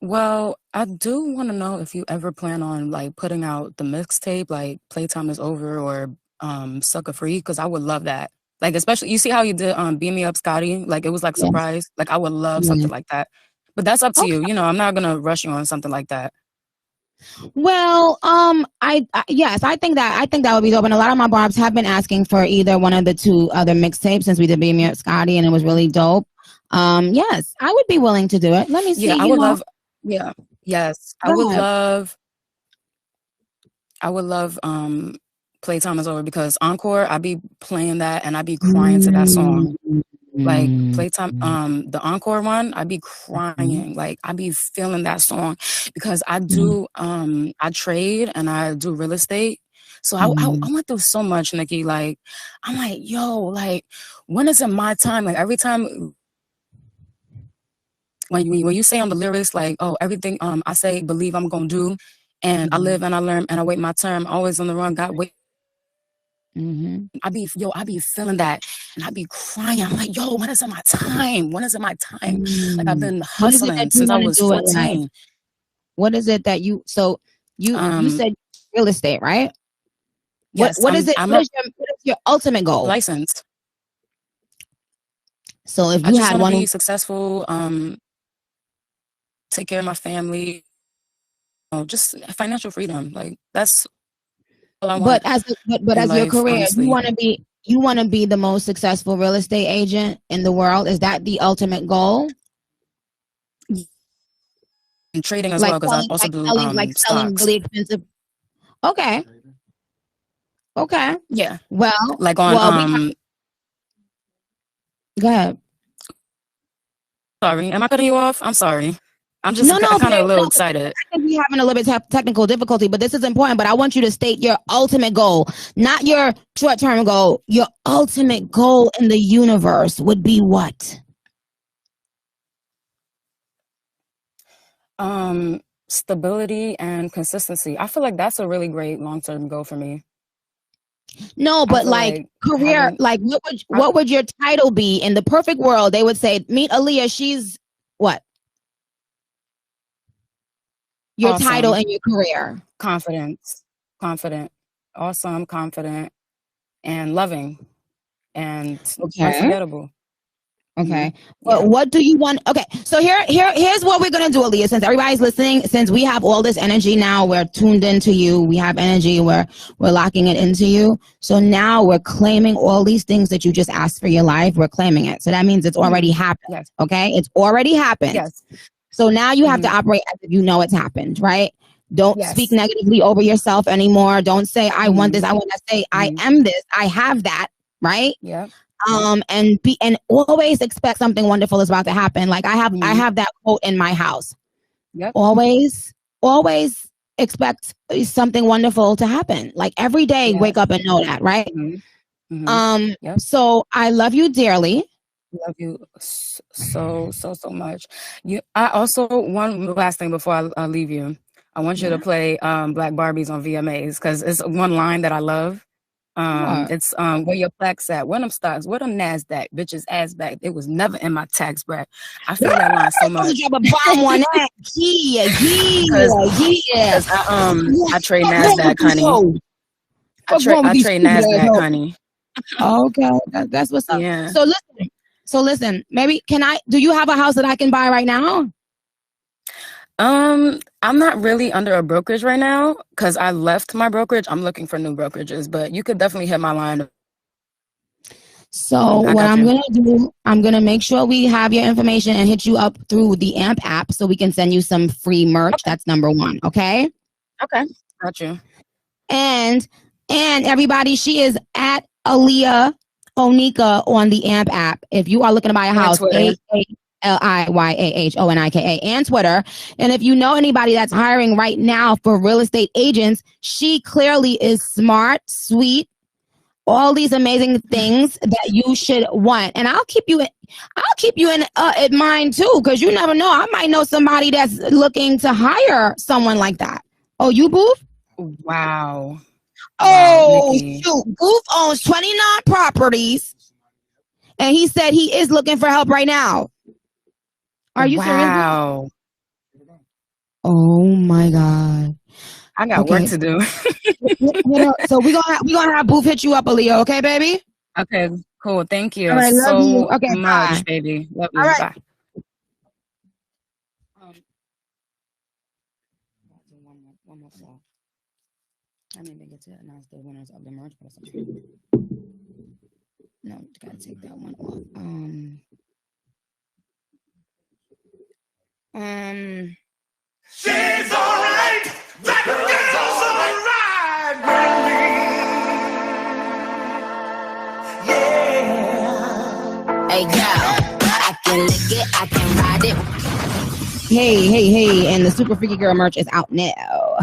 Well, I do want to know if you ever plan on like putting out the mixtape, like Playtime is Over or Sucker Free, because I would love that. Like, especially, you see how you did Beam Me Up Scotty? Like, it was like surprise. Like, I would love something like that. But that's up to you. You know, I'm not gonna rush you on something like that. Well, yes, I think that would be dope. And a lot of my barbs have been asking for either one of the two other mixtapes since we did Beam Me Up Scotty, and it was really dope. Yes, I would be willing to do it. Let me see. Yeah, I would love. Yeah, yes, I would love. Playtime is Over, because Encore, I be playing that and I be crying to that song. Like Playtime, the Encore one, I be crying. Like, I be feeling that song because I do I trade and I do real estate. So I went through so much, Nicki. Like, I'm like, yo, like, when is it my time? Like, every time when you say on the lyrics, like, oh, everything I say, believe I'm gonna do, and I live and I learn and I wait my turn, always on the run, God wait. I be feeling that and I be crying. I'm like, yo, when is it my time? When is it my time? Like, I've been hustling since I was 14. What is it that you said real estate, right? Yes. What is it? What is your ultimate goal? Licensed. So if I you just had want to one be successful, take care of my family, just financial freedom. Like, that's all I want. But as your career, honestly, you want to be the most successful real estate agent in the world. Is that the ultimate goal? And trading as well, because I also do selling really expensive. Okay. Yeah. Well, like on go ahead. Sorry, am I cutting you off? I'm sorry. I'm just kind of a little excited. I think we're having a little bit of technical difficulty, but this is important. But I want you to state your ultimate goal, not your short-term goal. Your ultimate goal in the universe would be what? Stability and consistency. I feel like that's a really great long-term goal for me. No, but like career, like what would your title be in the perfect world? They would say, meet Aaliyah. She's what? Your awesome. Title and your career. Confident, awesome, confident, and loving, and unforgettable. Okay. Well, what do you want? Okay. So here's what we're gonna do, Aaliyah. Since everybody's listening, since we have all this energy now, we're tuned into you. We have energy. We're locking it into you. So now we're claiming all these things that you just asked for your life. We're claiming it. So that means it's already happened. Yes. Okay. It's already happened. Yes. So now you have to operate as if you know it's happened, right? Don't Yes. speak negatively over yourself anymore. Don't say I want this. I want to say I am this. I have that. Right. Yeah. And always expect something wonderful is about to happen. Like I have that quote in my house. Yep. Always expect something wonderful to happen. Like every day, wake up and know that, right? Yep. So I love you dearly. Love you so much. I also, one last thing before I leave you, I want you to play Black Barbies on VMAs because it's one line that I love. It's where your plaques at, where them stocks, where them NASDAQ, bitches ass back. It was never in my tax bracket. I feel that line so much. Drop a bomb on that. Yeah. I trade NASDAQ, honey. I trade NASDAQ, honey. Okay, that's what's up. Yeah. So listen. Maybe do you have a house that I can buy right now? I'm not really under a brokerage right now because I left my brokerage. I'm looking for new brokerages, but you could definitely hit my line. So what I'm going to do, I'm going to make sure we have your information and hit you up through the AMP app so we can send you some free merch. Okay. That's number one. Okay. Okay. Got you. And everybody, she is at Aaliyah Onika on the AMP app. If you are looking to buy a house, ALIYAHONIKA and Twitter. And if you know anybody that's hiring right now for real estate agents, she clearly is smart, sweet, all these amazing things that you should want. And I'll keep you in mind too, because you never know. I might know somebody that's looking to hire someone like that. Oh, you Boof? Wow. Oh, shoot. Boof owns 29 properties, and he said he is looking for help right now. Are you serious? Wow. Oh my God. I got work to do. So we're gonna have Boof hit you up, Aaliyah, okay, baby? Okay, cool. Thank you. All right, love you. Okay, much, bye. baby. Love you. All right. Bye. One more call. I didn't even get to announce the winners of the merch person. No, gotta take that one off. She's alright. That girl's alright, Yeah. Hey, girl, I can lick it, I can ride it. Hey, and the Super Freaky Girl merch is out now.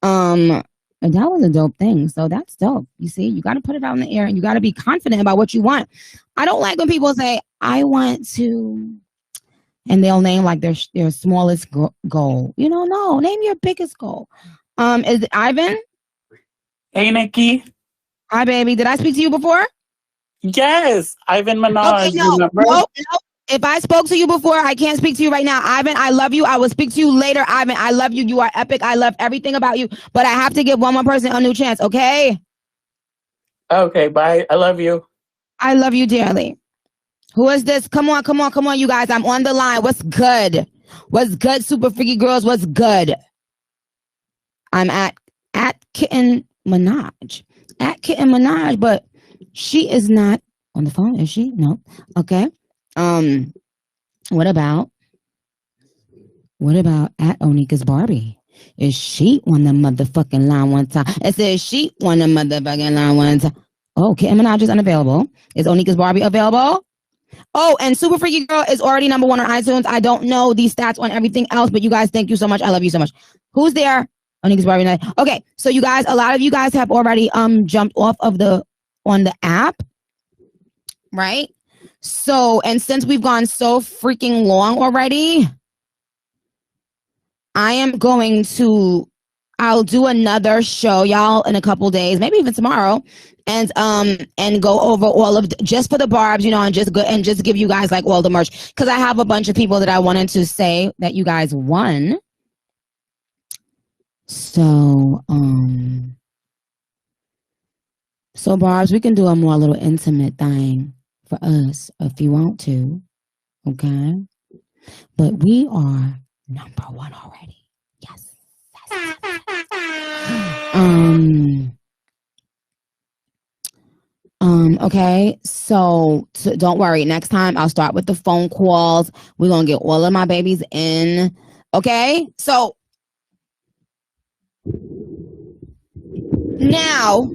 And that was a dope thing. So that's dope. You see, you got to put it out in the air and you got to be confident about what you want. I don't like when people say, I want to, and they'll name like their smallest goal. No, name your biggest goal. Is it Ivan? Hey, Nicki. Hi, baby. Did I speak to you before? Yes, Ivan Minaj. Okay, no. If I spoke to you before, I can't speak to you right now. Ivan, I love you. I will speak to you later. Ivan, I love you. You are epic. I love everything about you. But I have to give one more person a new chance, okay? Okay, bye. I love you. I love you dearly. Who is this? Come on, you guys. I'm on the line. What's good? What's good, Super Freaky Girls? What's good? I'm at Kitten Minaj. At Kitten Minaj, but she is not on the phone, is she? No. Okay. What about at Onika's Barbie? Is she on the motherfucking line one time? It says she on the motherfucking line one time. Oh, Kitten Minaj is unavailable. Is Onika's Barbie available? Oh, and Super Freaky Girl is already #1 on iTunes. I don't know these stats on everything else, but you guys, thank you so much. I love you so much. Who's there? Onika's Barbie night. Okay, so you guys, a lot of you guys have already jumped off of on the app, right? So, and since we've gone so freaking long already, I'll do another show, y'all, in a couple days, maybe even tomorrow, and go over all of just for the barbs, and just give you guys like all the merch, because I have a bunch of people that I wanted to say that you guys won. So barbs, we can do a more little intimate thing for us if you want to. Okay? But we are number one already. Yes. Okay, so don't worry. Next time I'll start with the phone calls. We're gonna get all of my babies in. Okay, so now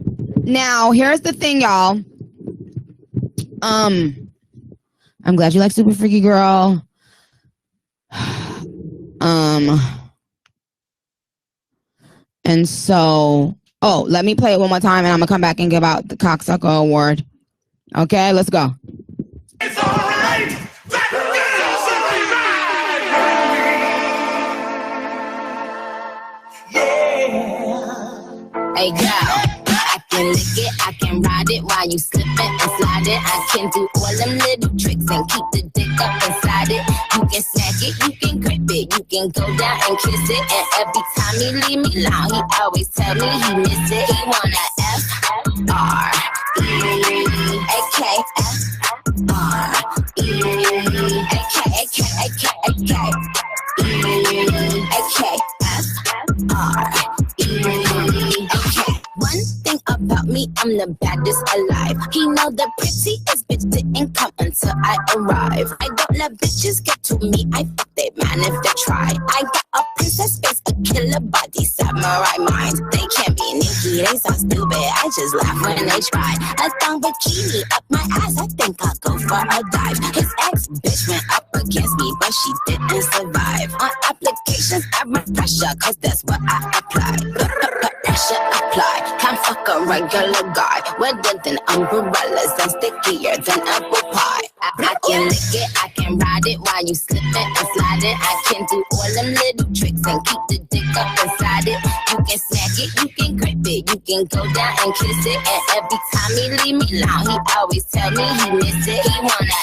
here's the thing, y'all. I'm glad you like Super Freaky Girl. And so, let me play it one more time and I'm gonna come back and give out the Cocksucker Award. Okay, let's go. It's all right. Hey girl, I can lick it, I can ride it while you slipping and sliding. I can do all them little tricks and keep the dick up inside it. You can smack it, you can grip it, you can go down and kiss it. And every time he leave me alone, he always tell me he miss it. He wanna One thing about me, I'm the baddest alive. He know the prettiest bitch didn't come until I arrive. I don't let bitches get to me, I fuck they man if they try. I got a princess face, a killer body, samurai mind. They can't be Nicki, they so stupid, I just laugh when they try. A thong bikini up my ass, I think I'll go for a dive. His ex bitch went up against me, but she didn't survive. On applications, I run pressure, cause that's what I apply. Pressure apply, can't fuck a regular guy. Wetter than umbrellas, I'm stickier than apple pie. I can lick it, I can ride it while you slipping and sliding. I can do all them little tricks and keep the dick up inside it. You can smack it, you can grip it, you can go down and kiss it. And every time he leave me alone, he always tell me he miss it. He wanna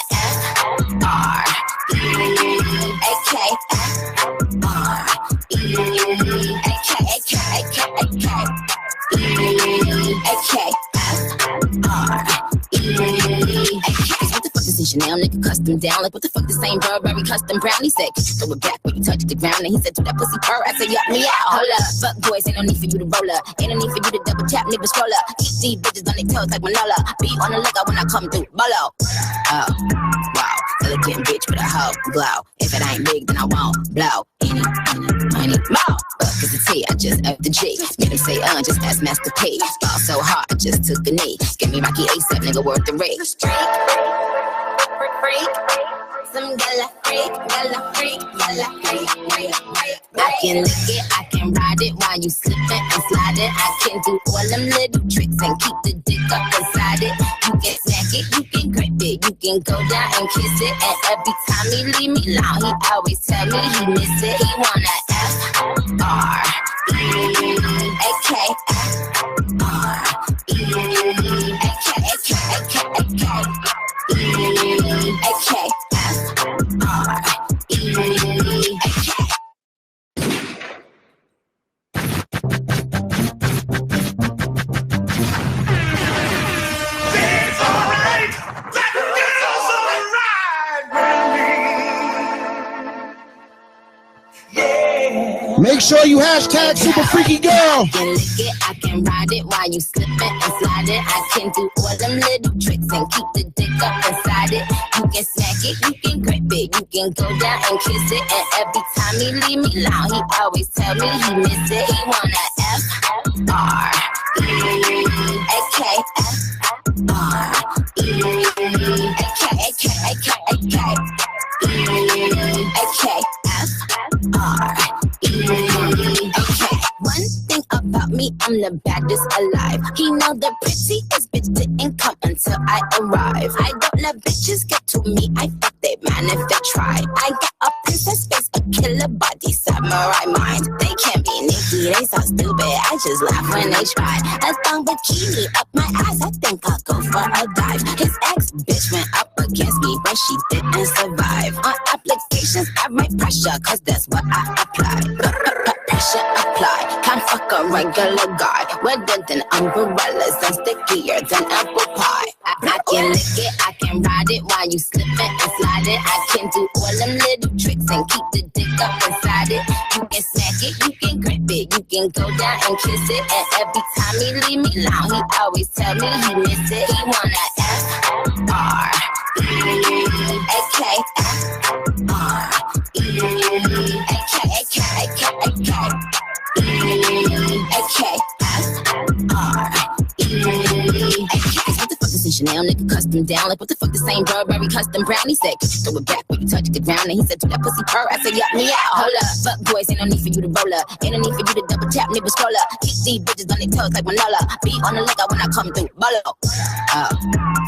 Chanel nigga custom down, like what the fuck the same Burberry custom brown. He said, could you throw it back when you touch the ground? And he said, to that pussy purr. I said, yup me out, hold up. Fuck boys, ain't no need for you to roll up. Ain't no need for you to double tap, nigga scroll up. Keep these bitches on their toes like Manola. Be on the lookout when I come through, bolo. Oh, wow, elegant bitch with a hoe glow. If it ain't big, then I won't blow. Any, money, more. Fuck is the T, I just up the G. Made him say, just ask Master P. Ball so hard, I just took a knee. Give me Rocky ASAP, nigga, worth the rate. Freak, some gala freak, gala freak, gala freak, freak. I can lick it, I can ride it while you slipping and sliding. I can do all them little tricks and keep the dick up inside it. You can smack it, you can grip it, you can go down and kiss it. And every time he leave me alone, he always tell me he miss it. He wanna Make sure you hashtag Super Freaky Girl. I can lick it, I can ride it while you slipping and sliding. I can do all them little tricks and keep the dick up inside it. You can smack it, you can grip it, you can go down and kiss it. And every time he leave me alone, he always tell me he miss it. He wanna One thing about me, I'm the baddest alive. He know the prettiest bitch didn't come until I arrive. I don't let bitches get to me, I fuck they man if they try. I got a princess face, a killer body, samurai mind. They can't be Nicki, they so stupid, I just laugh when they try. A thong bikini up my ass, I think I'll go for a dive. His ex bitch went up against me, but she didn't survive. On applications, I write pressure, cause that's what I apply. Pressure apply, can't fuck a regular guy. Wetter than umbrellas, I'm stickier than apple pie. I can lick it, I can can ride it while you slipping and sliding. I can do all them little tricks and keep the dick up inside it. You can smack it, you can grip it, you can go down and kiss it. And every time he leave me alone, he always tell me he miss it. He wanna Chanel nigga custom down. Like what the fuck, the same Burberry custom brown. He said, throw it back when you touch the ground. And he said, do that pussy purr. I said, yup, me out. Hold up, fuck boys, ain't no need for you to roll up. Ain't no need for you to double tap, nigga scroll up. Kick these bitches on their toes like Manola. Be on the lookout when I come through. Bolo. Oh,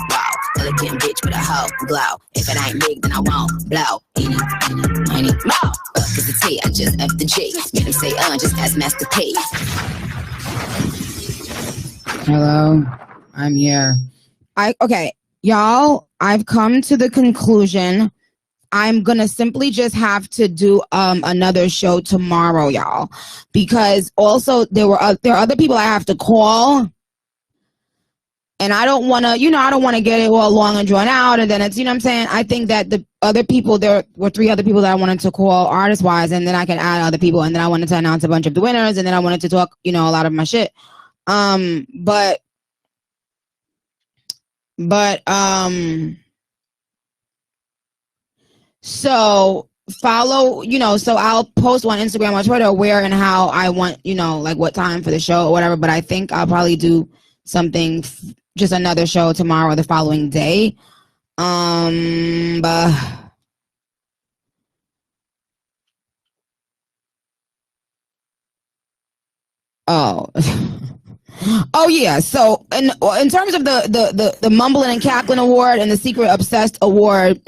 wow. Elegant bitch with a hoe glow. If it ain't big, then I won't blow. Any more. Cause the T, I just F the G. Make me say, just ask Master P. Hello, I'm here. Okay, y'all, I've come to the conclusion I'm gonna simply just have to do another show tomorrow, y'all, because also there are other people I have to call, and I don't want to, I don't want to get it all long and drawn out, and then it's, what I'm saying. I think that the other people, there were 3 other people that I wanted to call artist wise, and then I can add other people, and then I wanted to announce a bunch of the winners, and then I wanted to talk, a lot of my shit, so follow, so I'll post on Instagram or Twitter where and how I want, like what time for the show or whatever, but I think I'll probably do something, just another show tomorrow or the following day. Oh yeah. So in terms of the Mumbling and Cackling Award and the Secret Obsessed Award,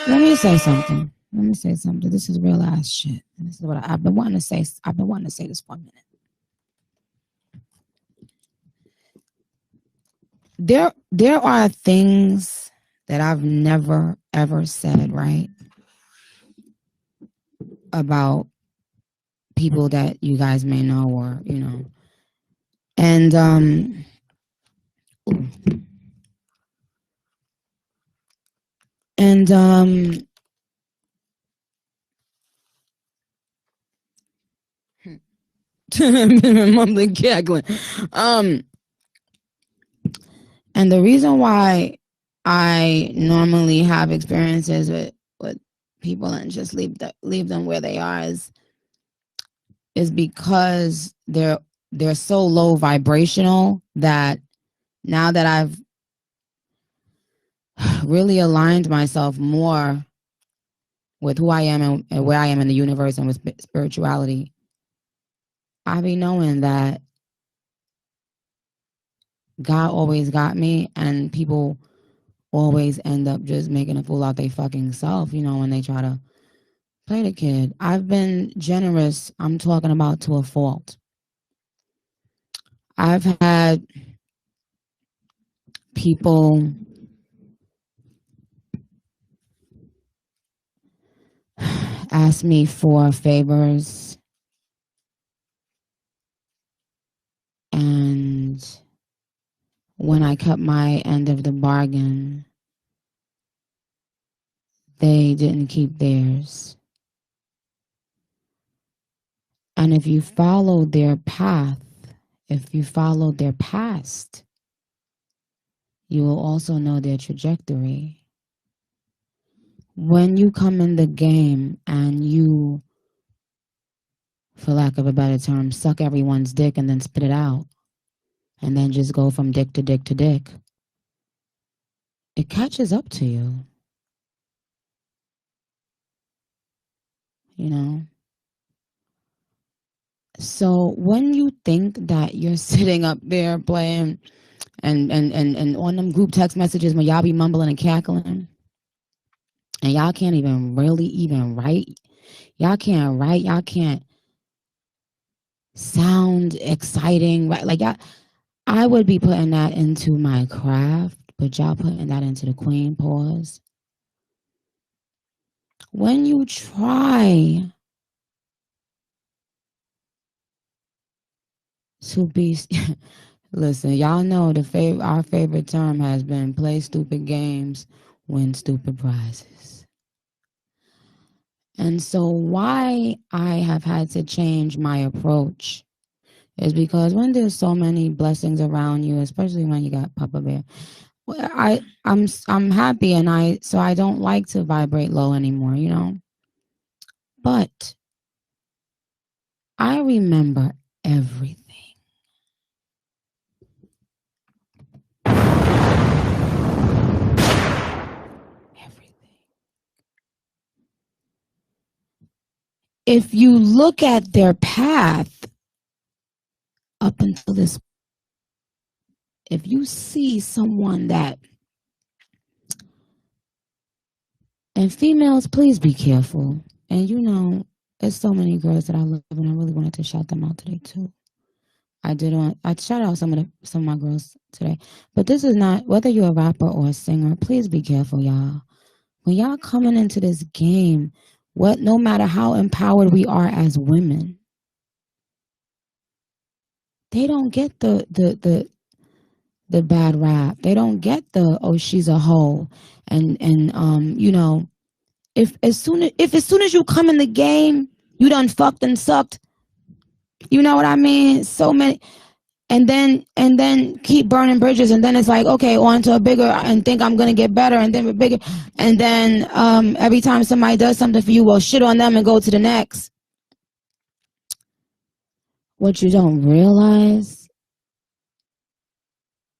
let me say something. This is real ass shit. This is what I've been wanting to say. I've been wanting to say this for a minute. There are things that I've never ever said, right? About people that you guys may know or, and, mumbling, cackling. And the reason why I normally have experiences with people and just leave them where they are is because they're so low vibrational that now that I've really aligned myself more with who I am and where I am in the universe and with spirituality, I be knowing that God always got me, and people always end up just making a fool out their fucking self, when they try to play the kid. I've been generous, I'm talking about to a fault. I've had people ask me for favors, and when I cut my end of the bargain, they didn't keep theirs. And if you follow their path, if you follow their past, you will also know their trajectory. When you come in the game and you, for lack of a better term, suck everyone's dick and then spit it out, and then just go from dick to dick to dick, it catches up to you. So when you think that you're sitting up there playing and on them group text messages when y'all be mumbling and cackling, and y'all can't even really even write, y'all can't sound exciting, right? Like I would be putting that into my craft, but y'all putting that into the queen pause. When you try To be, listen, y'all know our favorite term has been play stupid games, win stupid prizes. And so why I have had to change my approach is because when there's so many blessings around you, especially when you got Papa Bear, I'm happy, and I don't like to vibrate low anymore, you know. But I remember everything. If you look at their path up until this, if you see someone that, and females, please be careful. And you know, there's so many girls that I love, and I really wanted to shout them out today too. I shout out some of my girls today. But this is not, whether you're a rapper or a singer, please be careful, y'all. When y'all coming into this game, no matter how empowered we are as women, they don't get the bad rap. They don't get oh, she's a hoe. And you know, if as soon as you come in the game, you done fucked and sucked. You know what I mean? So many, and then keep burning bridges, and then it's like, okay, on to a bigger, and think I'm gonna get better, and then bigger, and then every time somebody does something for you, well, shit on them and go to the next. What you don't realize,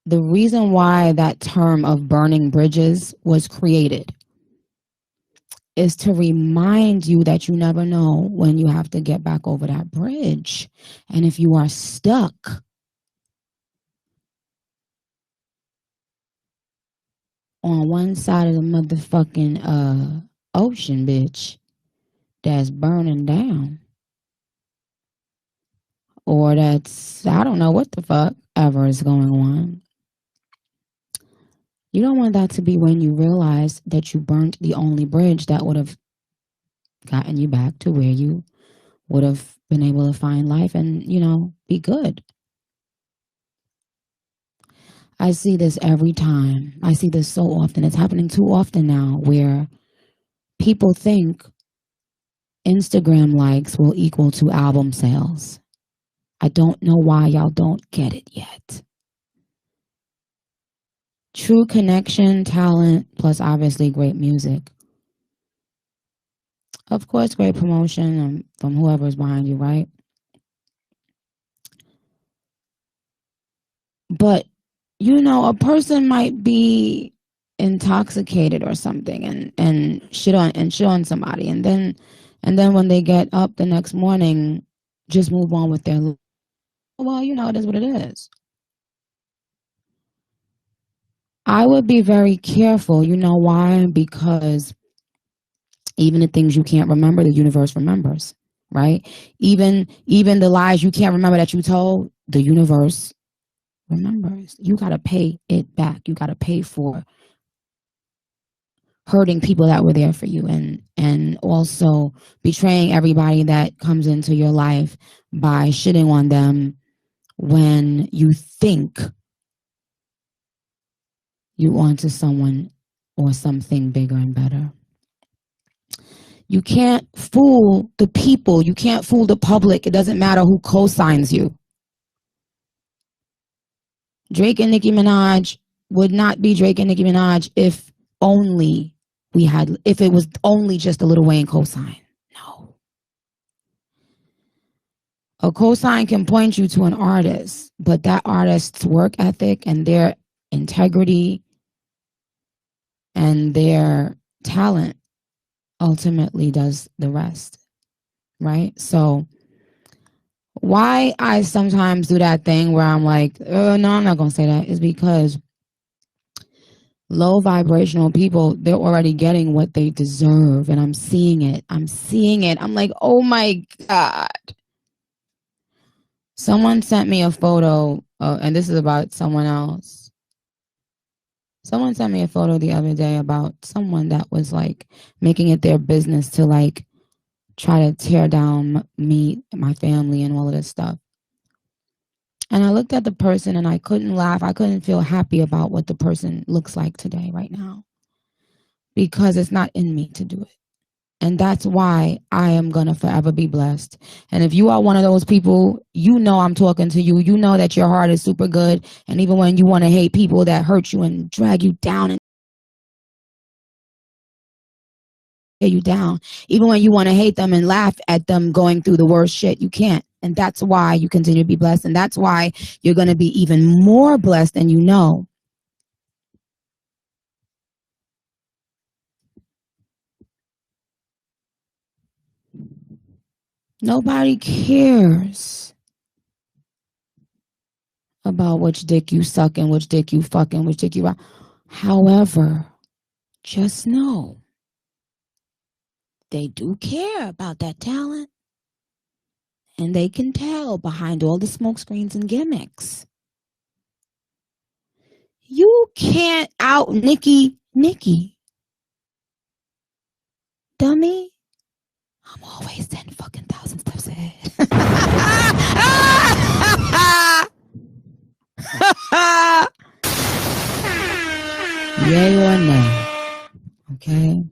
the reason why that term of burning bridges was created is to remind you that you never know when you have to get back over that bridge. And if you are stuck on one side of the motherfucking ocean, bitch, that's burning down, or that's, I don't know what the fuck ever is going on, you don't want that to be when you realize that you burnt the only bridge that would have gotten you back to where you would have been able to find life and, you know, be good. I see this every time. I see this so often. It's happening too often now, where people think Instagram likes will equal to album sales. I don't know why y'all don't get it yet. True connection, talent, plus obviously great music. Of course, great promotion from whoever's behind you, right? But, you know, a person might be intoxicated or something and shit on somebody, and then when they get up the next morning, just move on with their life. Well, you know, it is what it is. I would be very careful. You know why? Because even the things you can't remember, the universe remembers, right? Even the lies you can't remember that you told, the universe remembers. You got to pay it back. You got to pay for hurting people that were there for you, and also betraying everybody that comes into your life by shitting on them when you think you onto someone or something bigger and better. You can't fool the people. You can't fool the public. It doesn't matter who co-signs you. Drake and Nicki Minaj would not be Drake and Nicki Minaj if it was only just a Lil Wayne cosign. No. A cosign can point you to an artist, but that artist's work ethic and their integrity and their talent ultimately does the rest, right? So why I sometimes do that thing where I'm like, no, I'm not going to say that, is because low vibrational people, they're already getting what they deserve. And I'm seeing it. I'm like, oh my God. Someone sent me a photo, and this is about someone else. Someone sent me a photo the other day about someone that was like making it their business to like try to tear down me, my family, and all of this stuff. And I looked at the person and I couldn't laugh. I couldn't feel happy about what the person looks like today, right now, because it's not in me to do it. And that's why I am going to forever be blessed. And if you are one of those people, you know I'm talking to you. You know that your heart is super good. And even when you want to hate people that hurt you and drag you down and tear you down, even when you want to hate them and laugh at them going through the worst shit, you can't. And that's why you continue to be blessed. And that's why you're going to be even more blessed than you know. Nobody cares about which dick you suck and which dick you fuck and which dick you rock. However, just know they do care about that talent. And they can tell behind all the smoke screens and gimmicks. You can't out Nicki. Dummy. I'm always 10 fucking thousand steps ahead. Yay or nay. Okay.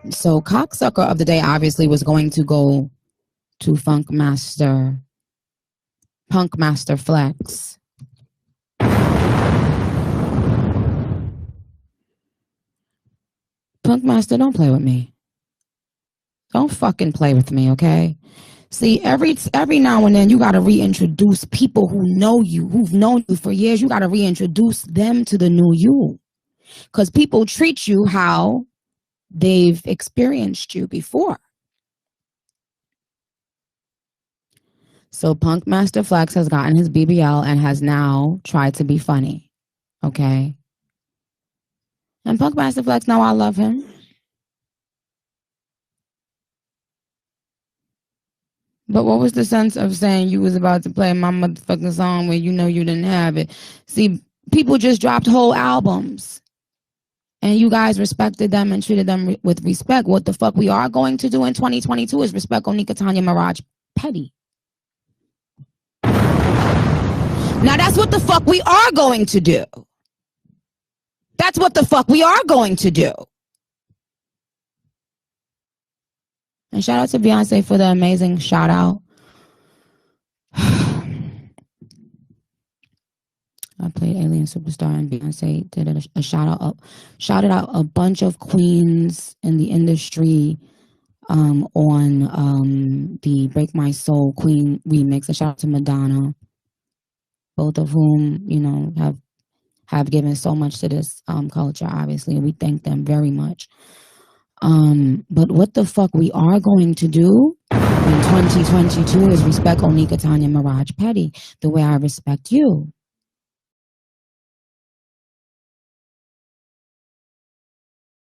So cocksucker of the day obviously was going to go to Punk Master Flex. Punk Master, don't play with me. Don't fucking play with me, okay? See, every now and then you gotta reintroduce people who know you, who've known you for years. You gotta reintroduce them to the new you. Because people treat you how they've experienced you before. So Punk Master Flex has gotten his BBL and has now tried to be funny. Okay? And Punk Master Flex, now I love him. But what was the sense of saying you was about to play my motherfucking song when you know you didn't have it? See, people just dropped whole albums. And you guys respected them and treated them with respect. What the fuck we are going to do in 2022 is respect Onika Tanya Mirage Petty. Now that's what the fuck we are going to do. That's what the fuck we are going to do. And shout out to Beyonce for the amazing shout out. I played Alien Superstar and Beyonce did a shouted out a bunch of queens in the industry on the Break My Soul Queen remix. A shout out to Madonna, both of whom, you know, have given so much to this culture, obviously, and we thank them very much. But what the fuck we are going to do in 2022 is respect Onika Tanya Mirage Petty the way I respect you.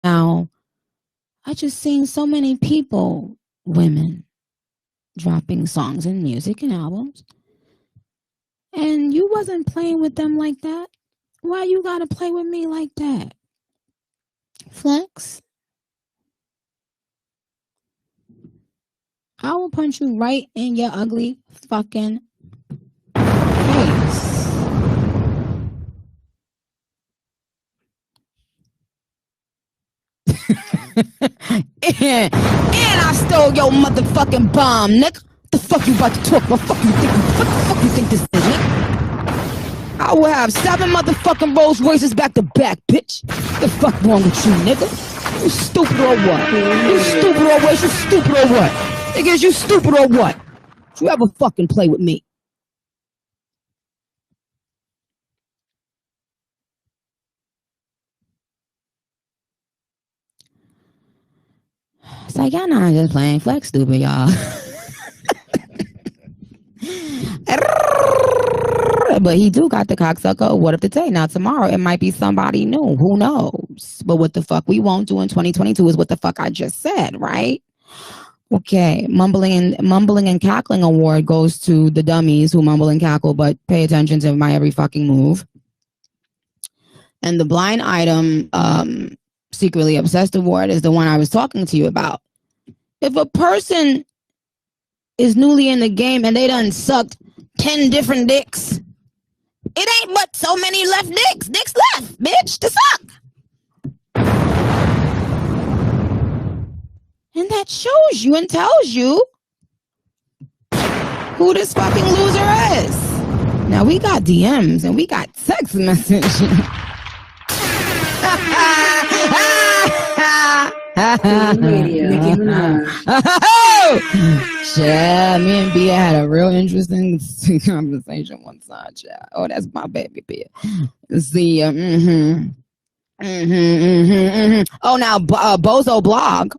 Now, I just seen so many people, women, dropping songs and music and albums. And you wasn't playing with them like that. Why you gotta play with me like that? Flex? I will punch you right in your ugly fucking face. and I stole your motherfucking bomb, nigga. What the fuck you about to talk? What the fuck you think this is, nigga? I will have 7 motherfucking Rolls Royces back to back, bitch. What the fuck wrong with you, nigga? You stupid or what? You stupid or what? You stupid or what? Nigga, is you stupid or what? You ever fucking play with me? It's like, y'all not just playing Flex stupid, y'all. But he do got the cocksucker award of the day. Now tomorrow it might be somebody new. Who knows? But what the fuck we won't do in 2022 is what the fuck I just said, right? Okay, mumbling and cackling award goes to the dummies who mumble and cackle but pay attention to my every fucking move. And the blind item secretly obsessed award is the one I was talking to you about. If a person is newly in the game and they done sucked 10 different dicks, it ain't but so many left dicks left, bitch, to suck. And that shows you and tells you who this fucking loser is. Now we got DMs and we got text messages. Radio, Nicki Minaj. Yeah, me and Bia had a real interesting conversation one time. Yeah. Oh, that's my baby Bia. See, Oh, now Bozo blog.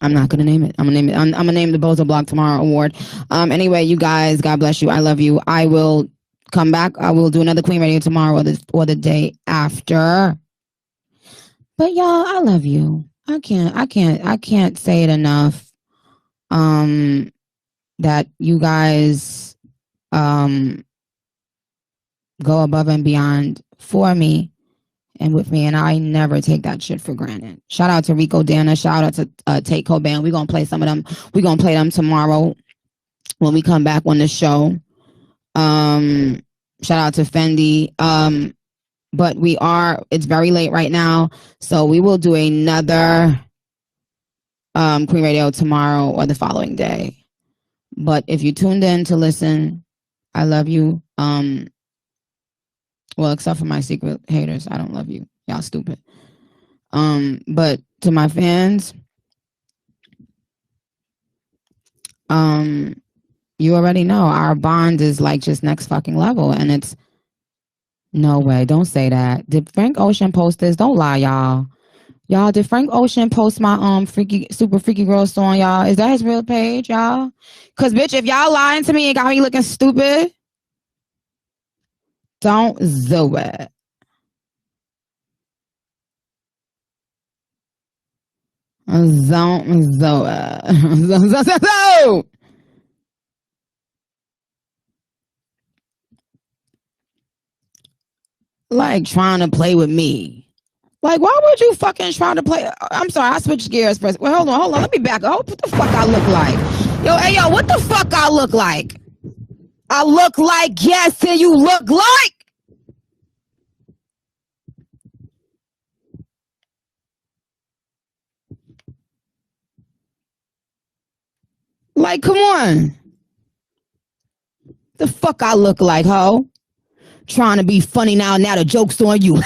I'm not gonna name it. I'm gonna name the Bozo Blog Tomorrow Award. Anyway, you guys, God bless you. I love you. I will come back. I will do another Queen Radio tomorrow or the day after. But y'all, I love you. I can't say it enough. That you guys go above and beyond for me and with me, and I never take that shit for granted. Shout out to Rico Dana. Shout out to Tate Cobain. We're gonna play some of them. We're gonna play them tomorrow when we come back on the show. Shout out to Fendi. But it's very late right now, so we will do another Queen Radio tomorrow or the following day. But if you tuned in to listen, I love you. Well, except for my secret haters, I don't love you. Y'all stupid. But to my fans, you already know our bond is like just next fucking level, and it's no way. Don't say that. Did Frank Ocean post this? Don't lie, y'all. Y'all, did Frank Ocean post my super freaky girl song, y'all? Is that his real page, y'all? Cause bitch, if y'all lying to me and got me looking stupid, don't do it. Don't do it. Like trying to play with me. Like, why would you fucking try to play? I'm sorry, I switched gears first. Well, hold on. Let me back up. What the fuck I look like? Yo, what the fuck I look like? I look like, yes, and you look like. Like, come on. The fuck I look like, ho? Trying to be funny now the joke's on you.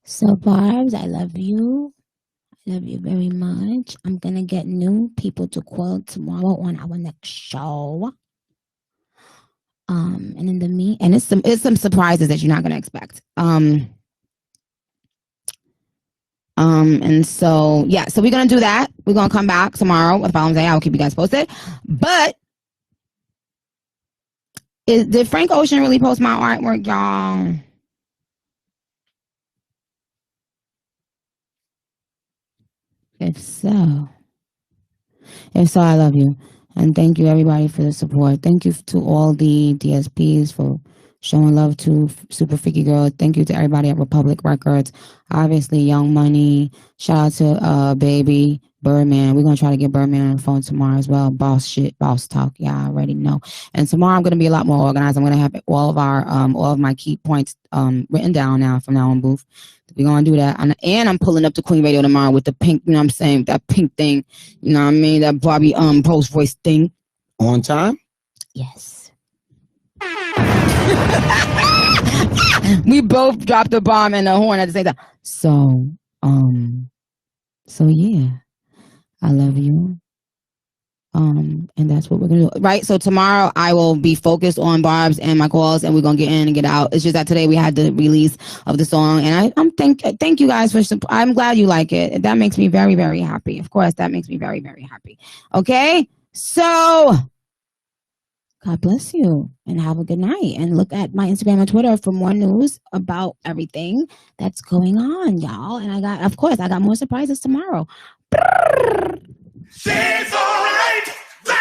So, Barbs, I love you. I love you very much. I'm going to get new people to call tomorrow on our next show. And in the and it's some surprises that you're not going to expect. And so, yeah, so we're going to do that. We're going to come back tomorrow or the following day. I'll keep you guys posted. But did Frank Ocean really post my artwork, y'all? If so, I love you. And thank you, everybody, for the support. Thank you to all the DSPs for showing love to Super Freaky Girl. Thank you to everybody at Republic Records. Obviously, Young Money. Shout out to Baby Birdman. We're going to try to get Birdman on the phone tomorrow as well. Boss shit, boss talk. Yeah, I already know. And tomorrow I'm going to be a lot more organized. I'm going to have all of my key points written down now from now on, Booth. We're going to do that. And I'm pulling up to Queen Radio tomorrow with the pink, you know what I'm saying? That pink thing, you know what I mean? That Barbie Rose voice thing. On time? Yes. We both dropped the bomb and the horn at the same time. So yeah. I love you. And that's what we're going to do. Right? So tomorrow I will be focused on Barbs and my calls, and we're going to get in and get out. It's just that today we had the release of the song, and thank you guys for support. I'm glad you like it. That makes me very, very happy. Of course, that makes me very, very happy. Okay? So God bless you and have a good night. And look at my Instagram and Twitter for more news about everything that's going on, y'all. And I got more surprises tomorrow. She's